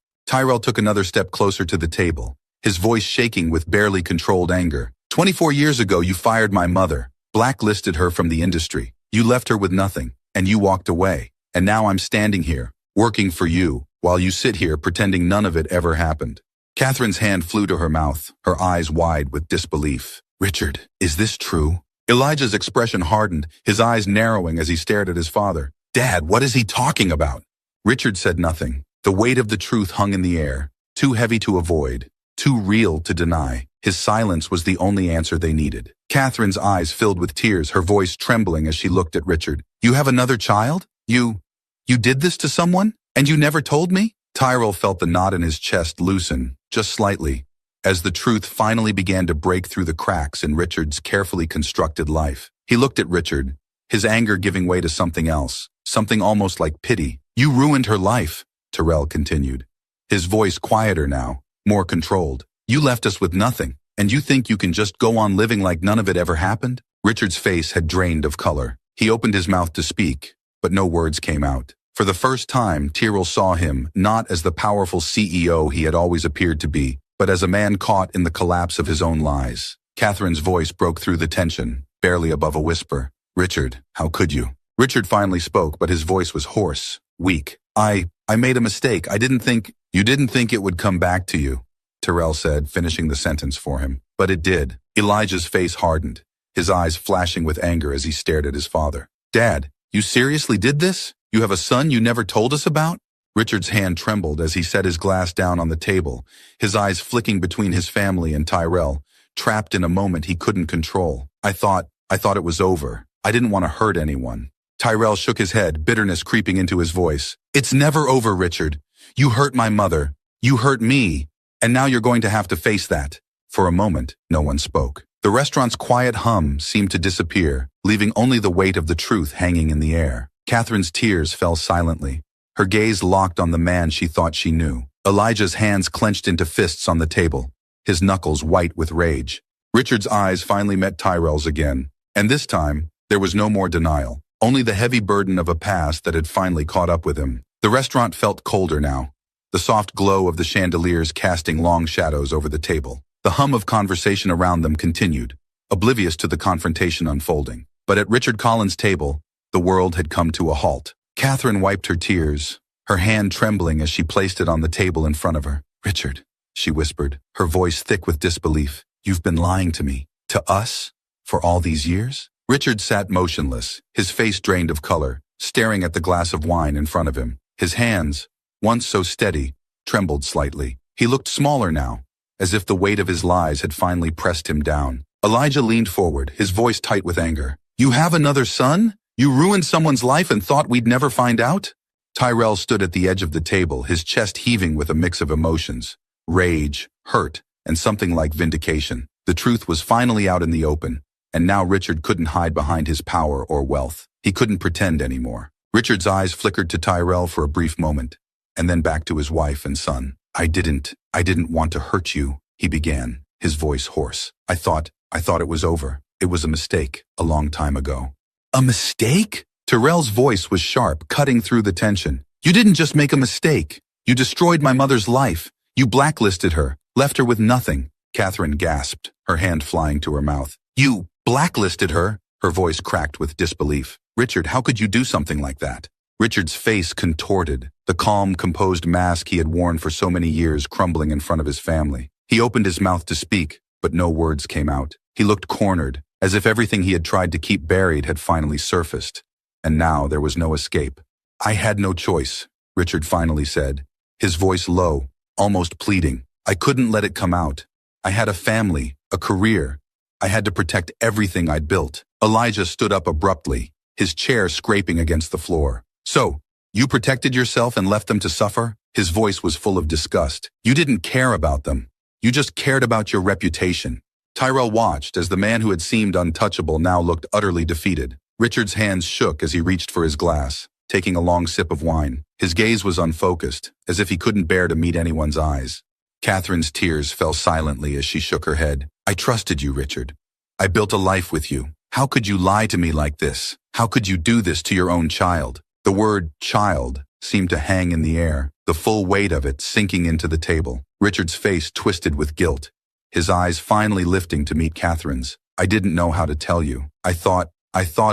Tyrell took another step closer to the table, his voice shaking with barely controlled anger. 24 years ago, you fired my mother, blacklisted her from the industry. You left her with nothing, and you walked away. And now I'm standing here, working for you, while you sit here pretending none of it ever happened. Catherine's hand flew to her mouth, her eyes wide with disbelief. Richard, is this true? Elijah's expression hardened, his eyes narrowing as he stared at his father. Dad, what is he talking about? Richard said nothing. The weight of the truth hung in the air, too heavy to avoid, too real to deny. His silence was the only answer they needed. Catherine's eyes filled with tears, her voice trembling as she looked at Richard. You have another child? You did this to someone? And you never told me? Tyrell felt the knot in his chest loosen, just slightly, as the truth finally began to break through the cracks in Richard's carefully constructed life. He looked at Richard, his anger giving way to something else, something almost like pity. You ruined her life, Tyrell continued, his voice quieter now, more controlled. You left us with nothing, and you think you can just go on living like none of it ever happened? Richard's face had drained of color. He opened his mouth to speak, but no words came out. For the first time, Tyrell saw him not as the powerful CEO he had always appeared to be, but as a man caught in the collapse of his own lies. Catherine's voice broke through the tension, barely above a whisper. Richard, how could you? Richard finally spoke, but his voice was hoarse, weak. I made a mistake. You didn't think it would come back to you, Tyrell said, finishing the sentence for him. But it did. Elijah's face hardened, his eyes flashing with anger as he stared at his father. Dad, you seriously did this? You have a son you never told us about? Richard's hand trembled as he set his glass down on the table, his eyes flicking between his family and Tyrell, trapped in a moment he couldn't control. I thought it was over. I didn't want to hurt anyone. Tyrell shook his head, bitterness creeping into his voice. It's never over, Richard. You hurt my mother. You hurt me. And now you're going to have to face that. For a moment, no one spoke. The restaurant's quiet hum seemed to disappear, leaving only the weight of the truth hanging in the air. Catherine's tears fell silently, her gaze locked on the man she thought she knew. Elijah's hands clenched into fists on the table, his knuckles white with rage. Richard's eyes finally met Tyrell's again, and this time, there was no more denial, only the heavy burden of a past that had finally caught up with him. The restaurant felt colder now, the soft glow of the chandeliers casting long shadows over the table. The hum of conversation around them continued, oblivious to the confrontation unfolding. But at Richard Collins' table, the world had come to a halt. Catherine wiped her tears, her hand trembling as she placed it on the table in front of her. "Richard," she whispered, her voice thick with disbelief. "You've been lying to me, to us, for all these years?" Richard sat motionless, his face drained of color, staring at the glass of wine in front of him. His hands, once so steady, trembled slightly. He looked smaller now, as if the weight of his lies had finally pressed him down. Elijah leaned forward, his voice tight with anger. "You have another son? You ruined someone's life and thought we'd never find out?" Tyrell stood at the edge of the table, his chest heaving with a mix of emotions. Rage, hurt, and something like vindication. The truth was finally out in the open, and now Richard couldn't hide behind his power or wealth. He couldn't pretend anymore. Richard's eyes flickered to Tyrell for a brief moment, and then back to his wife and son. I didn't want to hurt you," he began, his voice hoarse. I thought it was over. It was a mistake, a long time ago." "A mistake?" Tyrell's voice was sharp, cutting through the tension. "You didn't just make a mistake. You destroyed my mother's life. You blacklisted her, left her with nothing." Catherine gasped, her hand flying to her mouth. "You blacklisted her?" Her voice cracked with disbelief. "Richard, how could you do something like that?" Richard's face contorted, the calm, composed mask he had worn for so many years crumbling in front of his family. He opened his mouth to speak, but no words came out. He looked cornered, as if everything he had tried to keep buried had finally surfaced. And now there was no escape. "I had no choice," Richard finally said, his voice low, almost pleading. "I couldn't let it come out. I had a family, a career. I had to protect everything I'd built." Elijah stood up abruptly, his chair scraping against the floor. "So, you protected yourself and left them to suffer?" His voice was full of disgust. "You didn't care about them. You just cared about your reputation." Tyrell watched as the man who had seemed untouchable now looked utterly defeated. Richard's hands shook as he reached for his glass, taking a long sip of wine. His gaze was unfocused, as if he couldn't bear to meet anyone's eyes. Catherine's tears fell silently as she shook her head. "I trusted you, Richard. I built a life with you. How could you lie to me like this? How could you do this to your own child?" The word child seemed to hang in the air, the full weight of it sinking into the table. Richard's face twisted with guilt, his eyes finally lifting to meet Catherine's. "I didn't know how to tell you. I thought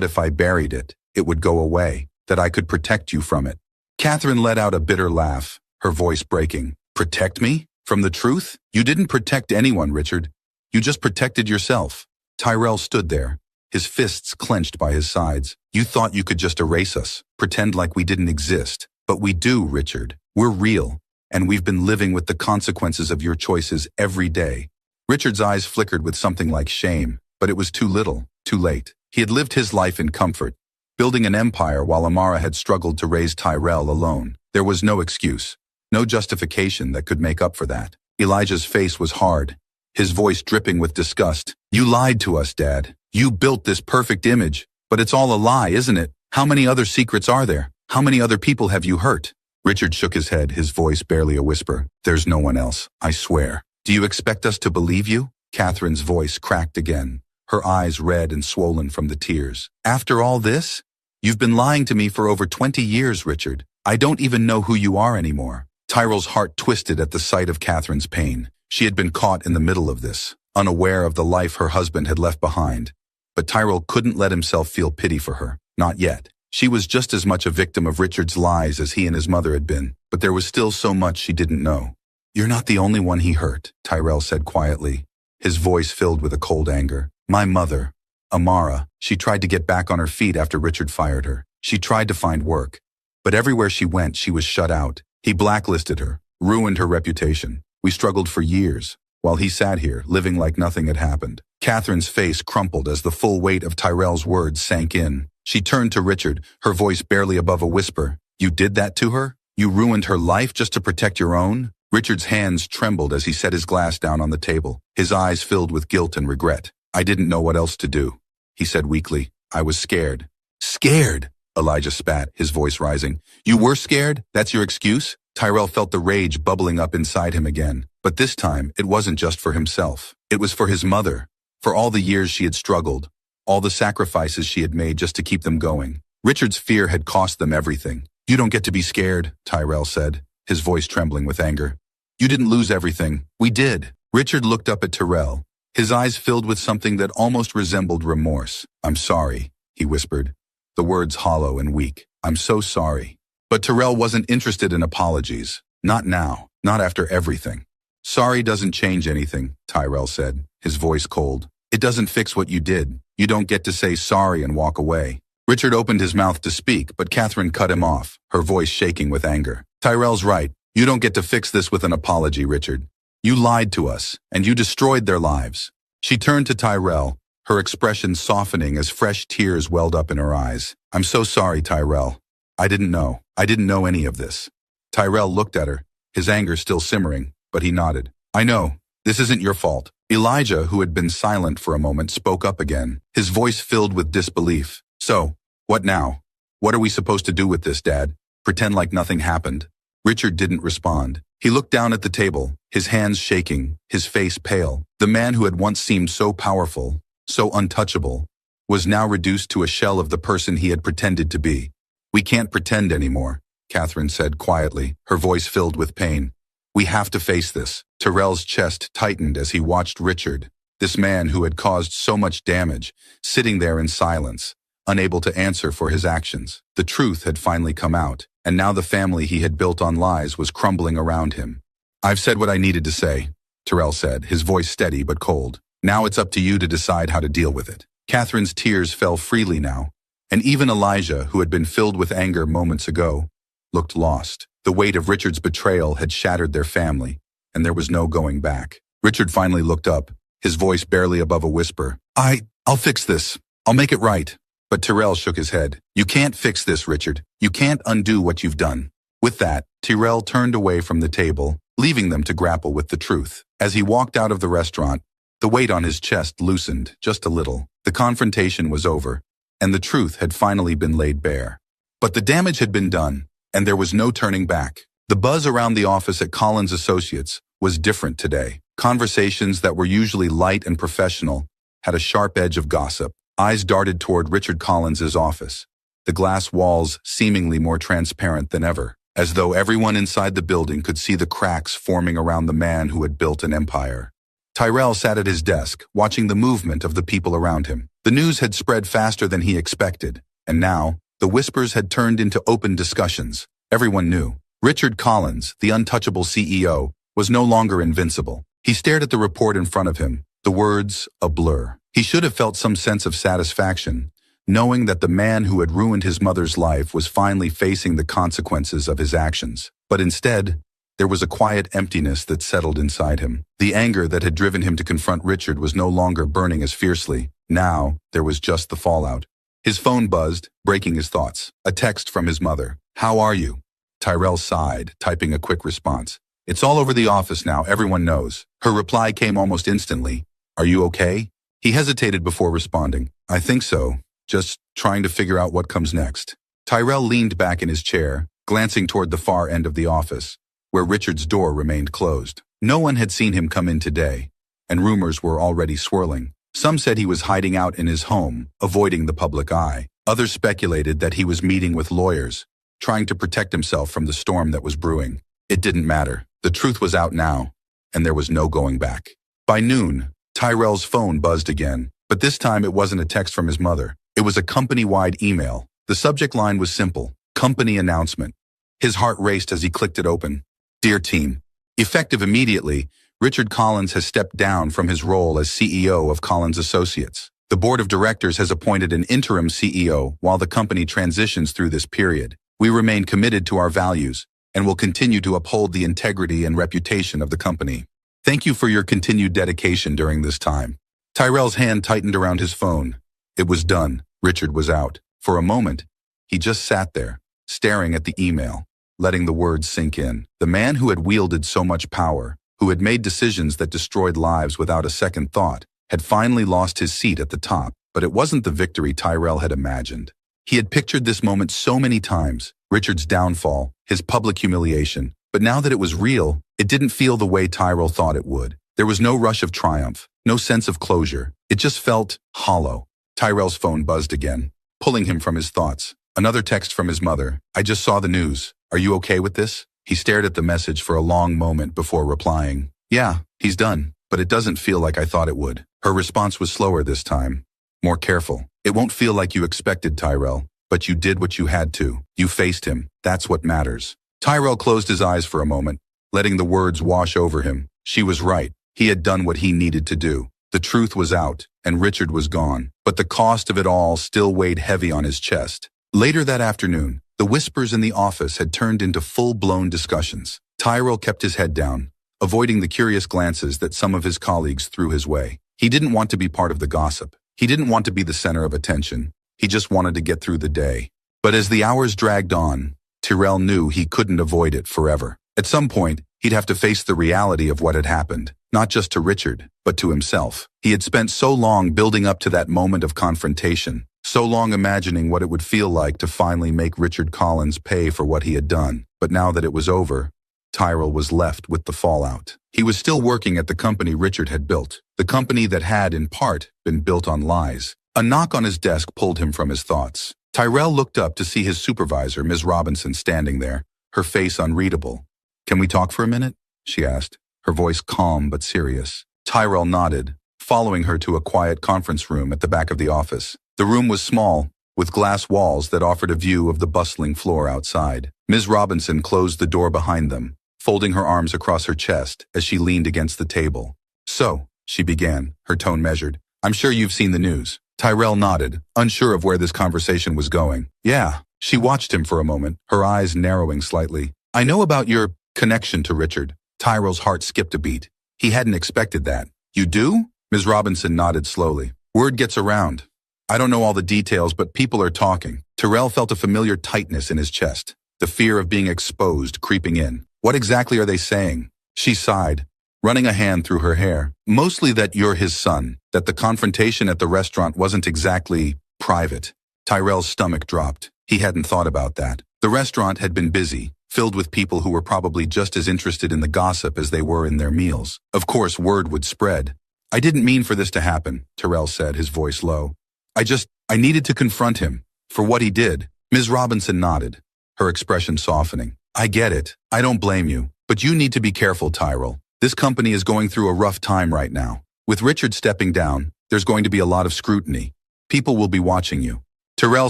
if I buried it, it would go away, that I could protect you from it." Catherine let out a bitter laugh, her voice breaking. "Protect me? From the truth? You didn't protect anyone, Richard. You just protected yourself." Tyrell stood there, his fists clenched by his sides. "You thought you could just erase us, pretend like we didn't exist. But we do, Richard. We're real, and we've been living with the consequences of your choices every day." Richard's eyes flickered with something like shame, but it was too little, too late. He had lived his life in comfort, building an empire while Amara had struggled to raise Tyrell alone. There was no excuse, no justification that could make up for that. Elijah's face was hard, his voice dripping with disgust. "You lied to us, Dad. You built this perfect image, but it's all a lie, isn't it? How many other secrets are there? How many other people have you hurt?" Richard shook his head, his voice barely a whisper. "There's no one else, I swear." "Do you expect us to believe you?" Catherine's voice cracked again, her eyes red and swollen from the tears. "After all this? You've been lying to me for over 20 years, Richard. I don't even know who you are anymore." Tyrell's heart twisted at the sight of Catherine's pain. She had been caught in the middle of this, unaware of the life her husband had left behind. But Tyrell couldn't let himself feel pity for her. Not yet. She was just as much a victim of Richard's lies as he and his mother had been, but there was still so much she didn't know. "You're not the only one he hurt," Tyrell said quietly, his voice filled with a cold anger. "My mother, Amara, she tried to get back on her feet after Richard fired her. She tried to find work, but everywhere she went, she was shut out. He blacklisted her, ruined her reputation. We struggled for years, while he sat here, living like nothing had happened." Catherine's face crumpled as the full weight of Tyrell's words sank in. She turned to Richard, her voice barely above a whisper. "You did that to her? You ruined her life just to protect your own?" Richard's hands trembled as he set his glass down on the table, his eyes filled with guilt and regret. "I didn't know what else to do," he said weakly. "I was scared." "Scared?" Elijah spat, his voice rising. "You were scared? That's your excuse?" Tyrell felt the rage bubbling up inside him again. But this time, it wasn't just for himself. It was for his mother, for all the years she had struggled, all the sacrifices she had made just to keep them going. Richard's fear had cost them everything. "You don't get to be scared," Tyrell said, his voice trembling with anger. "You didn't lose everything. We did." Richard looked up at Tyrell, his eyes filled with something that almost resembled remorse. "I'm sorry," he whispered, the words hollow and weak. "I'm so sorry." But Tyrell wasn't interested in apologies. Not now, not after everything. "Sorry doesn't change anything," Tyrell said, his voice cold. "It doesn't fix what you did. You don't get to say sorry and walk away." Richard opened his mouth to speak, but Catherine cut him off, her voice shaking with anger. "Tyrell's right. You don't get to fix this with an apology, Richard. You lied to us, and you destroyed their lives." She turned to Tyrell, her expression softening as fresh tears welled up in her eyes. "I'm so sorry, Tyrell. I didn't know. I didn't know any of this." Tyrell looked at her, his anger still simmering, but he nodded. "I know. This isn't your fault." Elijah, who had been silent for a moment, spoke up again, his voice filled with disbelief. "So, what now? What are we supposed to do with this, Dad? Pretend like nothing happened?" Richard didn't respond. He looked down at the table, his hands shaking, his face pale. The man who had once seemed so powerful, so untouchable, was now reduced to a shell of the person he had pretended to be. "We can't pretend anymore," Catherine said quietly, her voice filled with pain. "We have to face this." Tyrell's chest tightened as he watched Richard, this man who had caused so much damage, sitting there in silence, unable to answer for his actions. The truth had finally come out, and now the family he had built on lies was crumbling around him. "I've said what I needed to say," Tyrell said, his voice steady but cold. "Now it's up to you to decide how to deal with it." Catherine's tears fell freely now, and even Elijah, who had been filled with anger moments ago, looked lost. The weight of Richard's betrayal had shattered their family, and there was no going back. Richard finally looked up, his voice barely above a whisper. I'll fix this. I'll make it right." But Tyrell shook his head. "You can't fix this, Richard. You can't undo what you've done." With that, Tyrell turned away from the table, leaving them to grapple with the truth. As he walked out of the restaurant, the weight on his chest loosened just a little. The confrontation was over, and the truth had finally been laid bare. But the damage had been done, and there was no turning back. The buzz around the office at Collins Associates was different today. Conversations that were usually light and professional had a sharp edge of gossip. Eyes darted toward Richard Collins's office, the glass walls seemingly more transparent than ever, as though everyone inside the building could see the cracks forming around the man who had built an empire. Tyrell sat at his desk, watching the movement of the people around him. The news had spread faster than he expected, and now, the whispers had turned into open discussions. Everyone knew. Richard Collins, the untouchable CEO, was no longer invincible. He stared at the report in front of him, the words a blur. He should have felt some sense of satisfaction, knowing that the man who had ruined his mother's life was finally facing the consequences of his actions. But instead, there was a quiet emptiness that settled inside him. The anger that had driven him to confront Richard was no longer burning as fiercely. Now, there was just the fallout. His phone buzzed, breaking his thoughts. A text from his mother. "How are you?" Tyrell sighed, typing a quick response. "It's all over the office now, everyone knows." Her reply came almost instantly. "Are you okay?" He hesitated before responding. "I think so. Just trying to figure out what comes next." Tyrell leaned back in his chair, glancing toward the far end of the office, where Richard's door remained closed. No one had seen him come in today, and rumors were already swirling. Some said he was hiding out in his home, avoiding the public eye. Others speculated that he was meeting with lawyers, trying to protect himself from the storm that was brewing. It didn't matter. The truth was out now, and there was no going back. By noon, Tyrell's phone buzzed again, but this time it wasn't a text from his mother. It was a company-wide email. The subject line was simple: company announcement. His heart raced as he clicked it open. "Dear team, effective immediately, Richard Collins has stepped down from his role as CEO of Collins Associates. The board of directors has appointed an interim CEO while the company transitions through this period. We remain committed to our values and will continue to uphold the integrity and reputation of the company. Thank you for your continued dedication during this time." Tyrell's hand tightened around his phone. It was done. Richard was out. For a moment, he just sat there, staring at the email, letting the words sink in. The man who had wielded so much power, who had made decisions that destroyed lives without a second thought, had finally lost his seat at the top. But it wasn't the victory Tyrell had imagined. He had pictured this moment so many times, Richard's downfall, his public humiliation. But now that it was real, it didn't feel the way Tyrell thought it would. There was no rush of triumph, no sense of closure. It just felt hollow. Tyrell's phone buzzed again, pulling him from his thoughts. Another text from his mother. I just saw the news. Are you okay with this? He stared at the message for a long moment before replying. Yeah, he's done, but it doesn't feel like I thought it would. Her response was slower this time, more careful. It won't feel like you expected, Tyrell, but you did what you had to. You faced him. That's what matters. Tyrell closed his eyes for a moment, letting the words wash over him. She was right. He had done what he needed to do. The truth was out, and Richard was gone, but the cost of it all still weighed heavy on his chest. Later that afternoon, the whispers in the office had turned into full-blown discussions. Tyrell kept his head down, avoiding the curious glances that some of his colleagues threw his way. He didn't want to be part of the gossip. He didn't want to be the center of attention. He just wanted to get through the day. But as the hours dragged on, Tyrell knew he couldn't avoid it forever. At some point, he'd have to face the reality of what had happened, not just to Richard, but to himself. He had spent so long building up to that moment of confrontation, so long imagining what it would feel like to finally make Richard Collins pay for what he had done. But now that it was over, Tyrell was left with the fallout. He was still working at the company Richard had built, the company that had, in part, been built on lies. A knock on his desk pulled him from his thoughts. Tyrell looked up to see his supervisor, Ms. Robinson, standing there, her face unreadable. Can we talk for a minute? She asked, her voice calm but serious. Tyrell nodded, following her to a quiet conference room at the back of the office. The room was small, with glass walls that offered a view of the bustling floor outside. Ms. Robinson closed the door behind them, folding her arms across her chest as she leaned against the table. So, she began, her tone measured, I'm sure you've seen the news. Tyrell nodded, unsure of where this conversation was going. Yeah. She watched him for a moment, her eyes narrowing slightly. I know about your connection to Richard. Tyrell's heart skipped a beat. He hadn't expected that. You do? Ms. Robinson nodded slowly. Word gets around. I don't know all the details, but people are talking. Tyrell felt a familiar tightness in his chest, the fear of being exposed creeping in. What exactly are they saying? She sighed, running a hand through her hair. Mostly that you're his son, that the confrontation at the restaurant wasn't exactly private. Tyrell's stomach dropped. He hadn't thought about that. The restaurant had been busy, filled with people who were probably just as interested in the gossip as they were in their meals. Of course, word would spread. I didn't mean for this to happen, Tyrell said, his voice low. I needed to confront him for what he did. Ms. Robinson nodded, her expression softening. I get it. I don't blame you. But you need to be careful, Tyrell. This company is going through a rough time right now. With Richard stepping down, there's going to be a lot of scrutiny. People will be watching you. Tyrell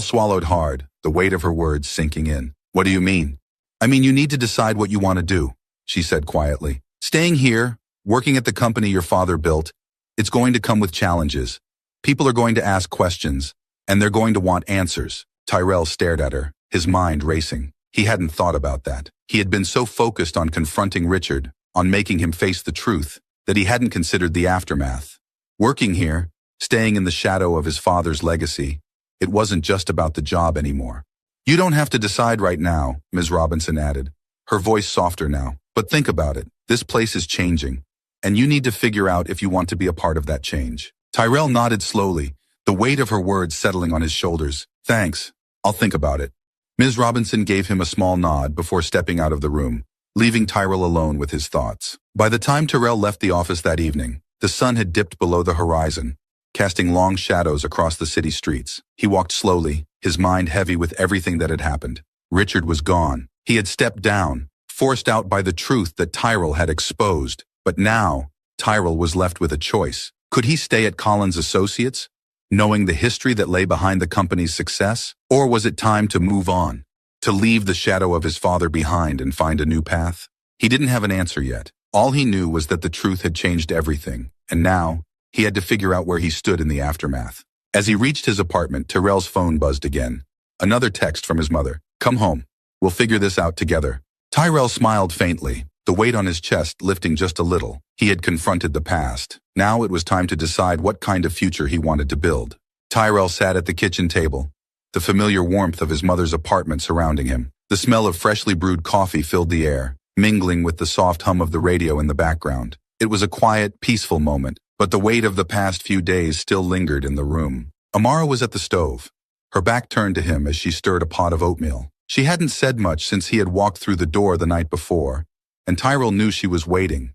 swallowed hard, the weight of her words sinking in. What do you mean? I mean, you need to decide what you want to do, she said quietly. Staying here, working at the company your father built, it's going to come with challenges. People are going to ask questions, and they're going to want answers. Tyrell stared at her, his mind racing. He hadn't thought about that. He had been so focused on confronting Richard, on making him face the truth, that he hadn't considered the aftermath. Working here, staying in the shadow of his father's legacy, it wasn't just about the job anymore. You don't have to decide right now, Ms. Robinson added, her voice softer now. But think about it. This place is changing, and you need to figure out if you want to be a part of that change. Tyrell nodded slowly, the weight of her words settling on his shoulders. Thanks. I'll think about it. Ms. Robinson gave him a small nod before stepping out of the room, leaving Tyrell alone with his thoughts. By the time Tyrell left the office that evening, the sun had dipped below the horizon, casting long shadows across the city streets. He walked slowly, his mind heavy with everything that had happened. Richard was gone. He had stepped down, forced out by the truth that Tyrell had exposed. But now, Tyrell was left with a choice. Could he stay at Collins Associates, knowing the history that lay behind the company's success? Or was it time to move on, to leave the shadow of his father behind and find a new path? He didn't have an answer yet. All he knew was that the truth had changed everything, and now, he had to figure out where he stood in the aftermath. As he reached his apartment, Tyrell's phone buzzed again. Another text from his mother. Come home. We'll figure this out together. Tyrell smiled faintly, the weight on his chest lifting just a little. He had confronted the past. Now it was time to decide what kind of future he wanted to build. Tyrell sat at the kitchen table, the familiar warmth of his mother's apartment surrounding him. The smell of freshly brewed coffee filled the air, mingling with the soft hum of the radio in the background. It was a quiet, peaceful moment, but the weight of the past few days still lingered in the room. Amara was at the stove, her back turned to him as she stirred a pot of oatmeal. She hadn't said much since he had walked through the door the night before, and Tyrell knew she was waiting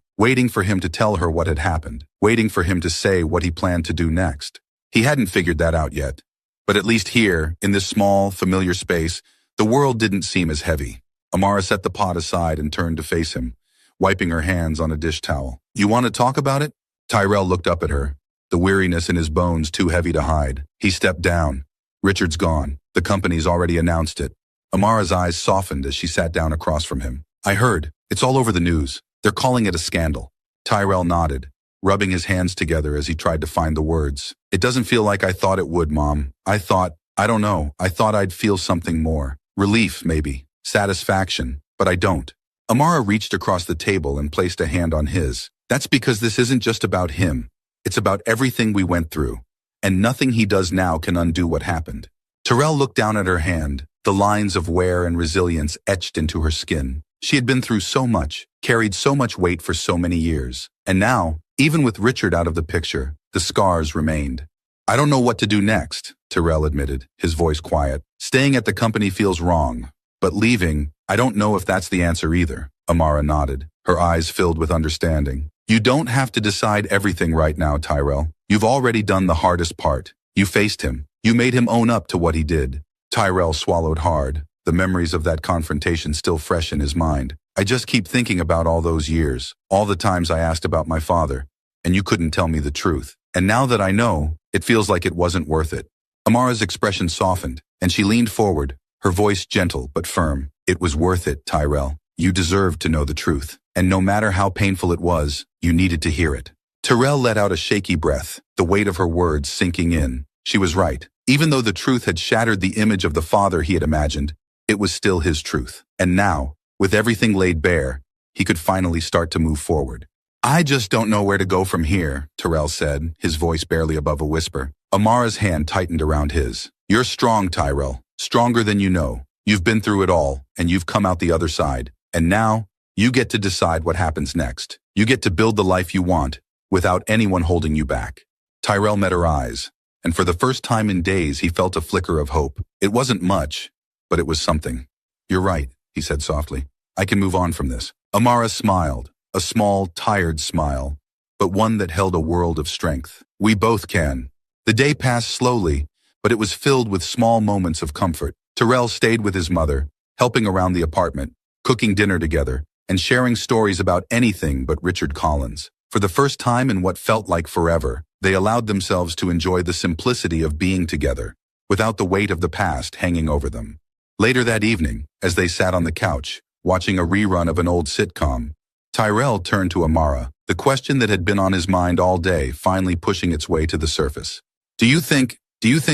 for him to tell her what had happened, waiting for him to say what he planned to do next. He hadn't figured that out yet, But at least here, in this small, familiar space, the world didn't seem as heavy. Amara set the pot aside and turned to face him, wiping her hands on a dish towel. You want to talk about it? Tyrell looked up at her, the weariness in his bones too heavy to hide. He stepped down. Richard's gone. The company's already announced it. Amara's eyes softened as she sat down across from him. I heard. It's all over the news. They're calling it a scandal. Tyrell nodded, rubbing his hands together as he tried to find the words. It doesn't feel like I thought it would, Mom. I thought I'd feel something more. Relief, maybe. Satisfaction. But I don't. Amara reached across the table and placed a hand on his. That's because this isn't just about him. It's about everything we went through. And nothing he does now can undo what happened. Tyrell looked down at her hand, the lines of wear and resilience etched into her skin. She had been through so much, carried so much weight for so many years. And now, even with Richard out of the picture, the scars remained. I don't know what to do next, Tyrell admitted, his voice quiet. Staying at the company feels wrong. But leaving, I don't know if that's the answer either. Amara nodded, her eyes filled with understanding. You don't have to decide everything right now, Tyrell. You've already done the hardest part. You faced him. You made him own up to what he did. Tyrell swallowed hard, the memories of that confrontation still fresh in his mind. I just keep thinking about all those years, all the times I asked about my father, and you couldn't tell me the truth. And now that I know, it feels like it wasn't worth it. Amara's expression softened, and she leaned forward, her voice gentle but firm. It was worth it, Tyrell. You deserved to know the truth. And no matter how painful it was, you needed to hear it. Tyrell let out a shaky breath, the weight of her words sinking in. She was right. Even though the truth had shattered the image of the father he had imagined, it was still his truth. And now, with everything laid bare, he could finally start to move forward. I just don't know where to go from here, Tyrell said, his voice barely above a whisper. Amara's hand tightened around his. You're strong, Tyrell. Stronger than you know. You've been through it all, and you've come out the other side. And now, you get to decide what happens next. You get to build the life you want, without anyone holding you back. Tyrell met her eyes, and for the first time in days he felt a flicker of hope. It wasn't much, but it was something. You're right, he said softly. I can move on from this. Amara smiled, a small, tired smile, but one that held a world of strength. We both can. The day passed slowly, but it was filled with small moments of comfort. Tyrell stayed with his mother, helping around the apartment, cooking dinner together, and sharing stories about anything but Richard Collins. For the first time in what felt like forever, they allowed themselves to enjoy the simplicity of being together, without the weight of the past hanging over them. Later that evening, as they sat on the couch, watching a rerun of an old sitcom, Tyrell turned to Amara, the question that had been on his mind all day finally pushing its way to the surface. Do you think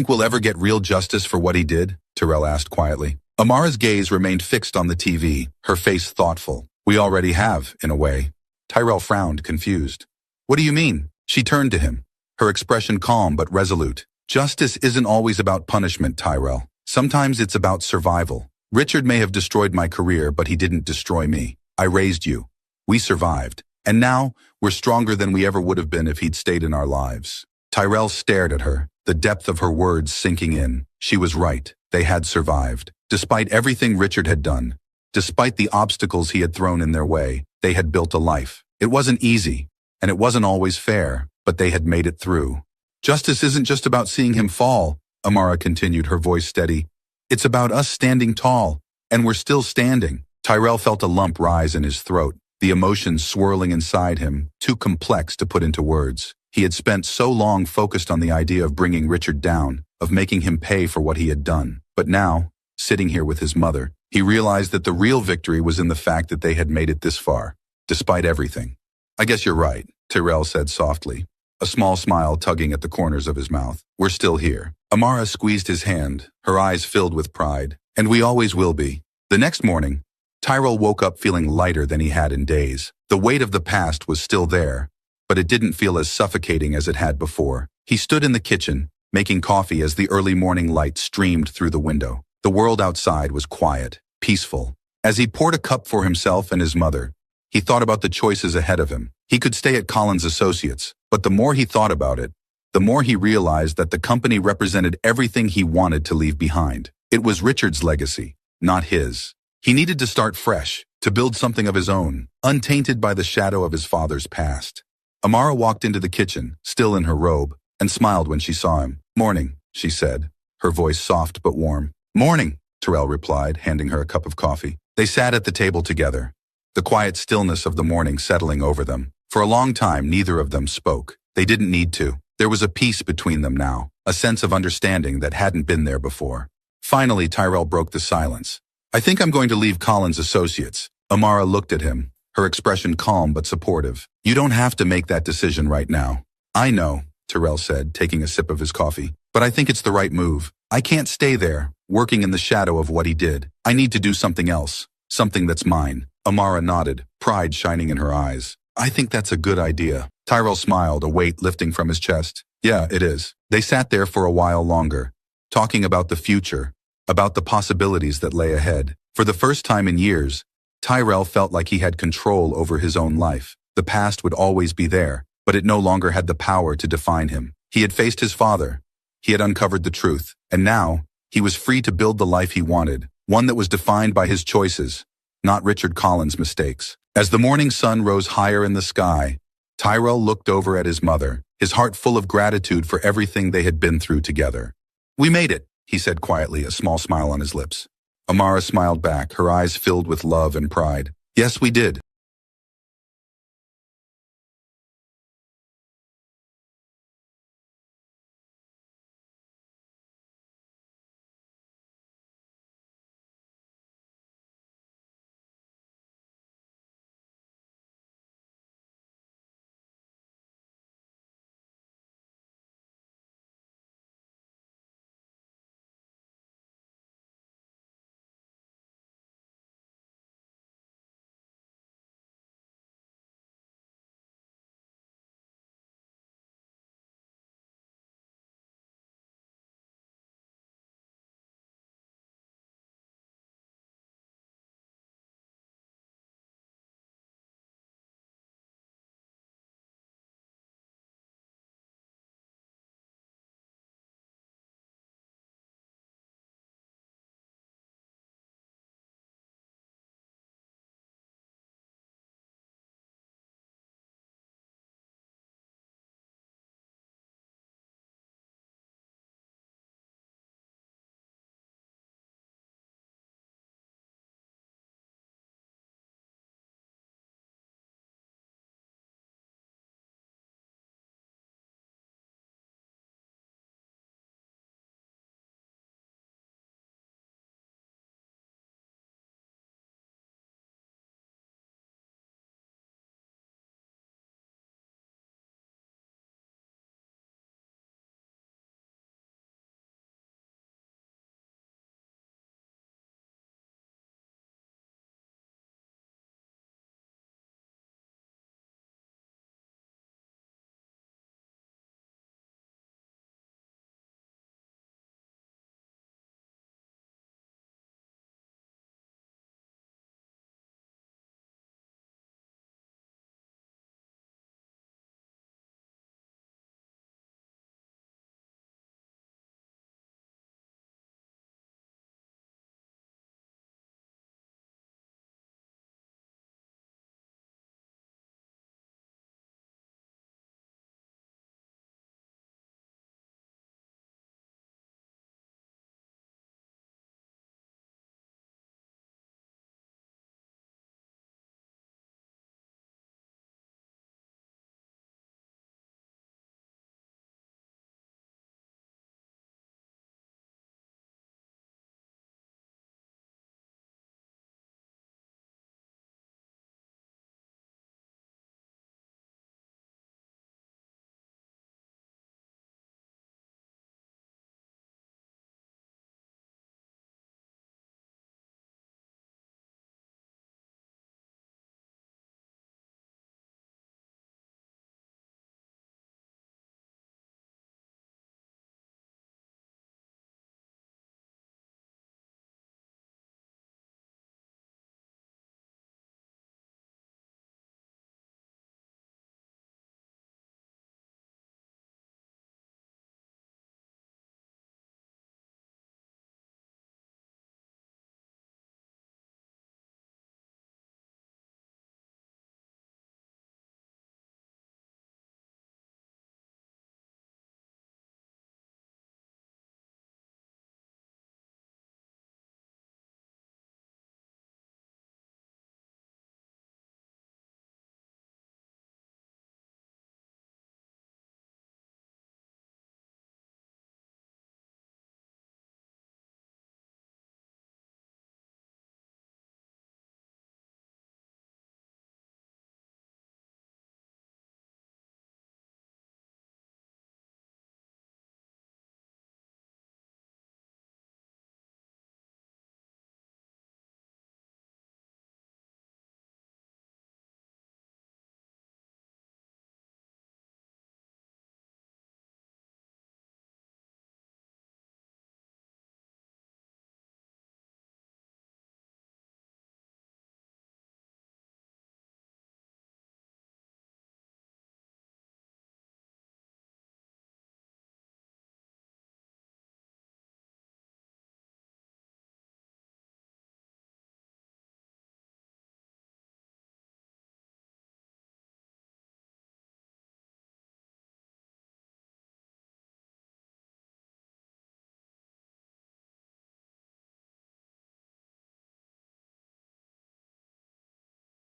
we'll ever get real justice for what he did? Tyrell asked quietly. Amara's gaze remained fixed on the TV, her face thoughtful. We already have, in a way. Tyrell frowned, confused. What do you mean? She turned to him, her expression calm but resolute. Justice isn't always about punishment, Tyrell. Sometimes it's about survival. Richard may have destroyed my career, but he didn't destroy me. I raised you. We survived. And now, we're stronger than we ever would have been if he'd stayed in our lives. Tyrell stared at her, the depth of her words sinking in. She was right. They had survived. Despite everything Richard had done, despite the obstacles he had thrown in their way, they had built a life. It wasn't easy, and it wasn't always fair, but they had made it through. Justice isn't just about seeing him fall, Amara continued, her voice steady. It's about us standing tall, and we're still standing. Tyrell felt a lump rise in his throat, the emotions swirling inside him, too complex to put into words. He had spent so long focused on the idea of bringing Richard down, of making him pay for what he had done. But now, sitting here with his mother, he realized that the real victory was in the fact that they had made it this far, despite everything. I guess you're right, Tyrell said softly, a small smile tugging at the corners of his mouth. We're still here. Amara squeezed his hand, her eyes filled with pride. And we always will be. The next morning, Tyrell woke up feeling lighter than he had in days. The weight of the past was still there, but it didn't feel as suffocating as it had before. He stood in the kitchen, making coffee as the early morning light streamed through the window. The world outside was quiet, peaceful. As he poured a cup for himself and his mother, he thought about the choices ahead of him. He could stay at Collins Associates, but the more he thought about it, the more he realized that the company represented everything he wanted to leave behind. It was Richard's legacy, not his. He needed to start fresh, to build something of his own, untainted by the shadow of his father's past. Amara walked into the kitchen, still in her robe, and smiled when she saw him. Morning, she said, her voice soft but warm. Morning, Terrell replied, handing her a cup of coffee. They sat at the table together, the quiet stillness of the morning settling over them. For a long time, neither of them spoke. They didn't need to. There was a peace between them now, a sense of understanding that hadn't been there before. Finally, Tyrell broke the silence. I think I'm going to leave Collins Associates. Amara looked at him, her expression calm but supportive. You don't have to make that decision right now. I know, Terrell said, taking a sip of his coffee, but I think it's the right move. I can't stay there, working in the shadow of what he did. I need to do something else, something that's mine. Amara nodded, pride shining in her eyes. I think that's a good idea. Tyrell smiled, a weight lifting from his chest. Yeah, it is. They sat there for a while longer, talking about the future, about the possibilities that lay ahead. For the first time in years, Tyrell felt like he had control over his own life. The past would always be there, but it no longer had the power to define him. He had faced his father. He had uncovered the truth. And now, he was free to build the life he wanted, one that was defined by his choices, not Richard Collins' mistakes. As the morning sun rose higher in the sky, Tyrell looked over at his mother, his heart full of gratitude for everything they had been through together. We made it, he said quietly, a small smile on his lips. Amara smiled back, her eyes filled with love and pride. Yes, we did.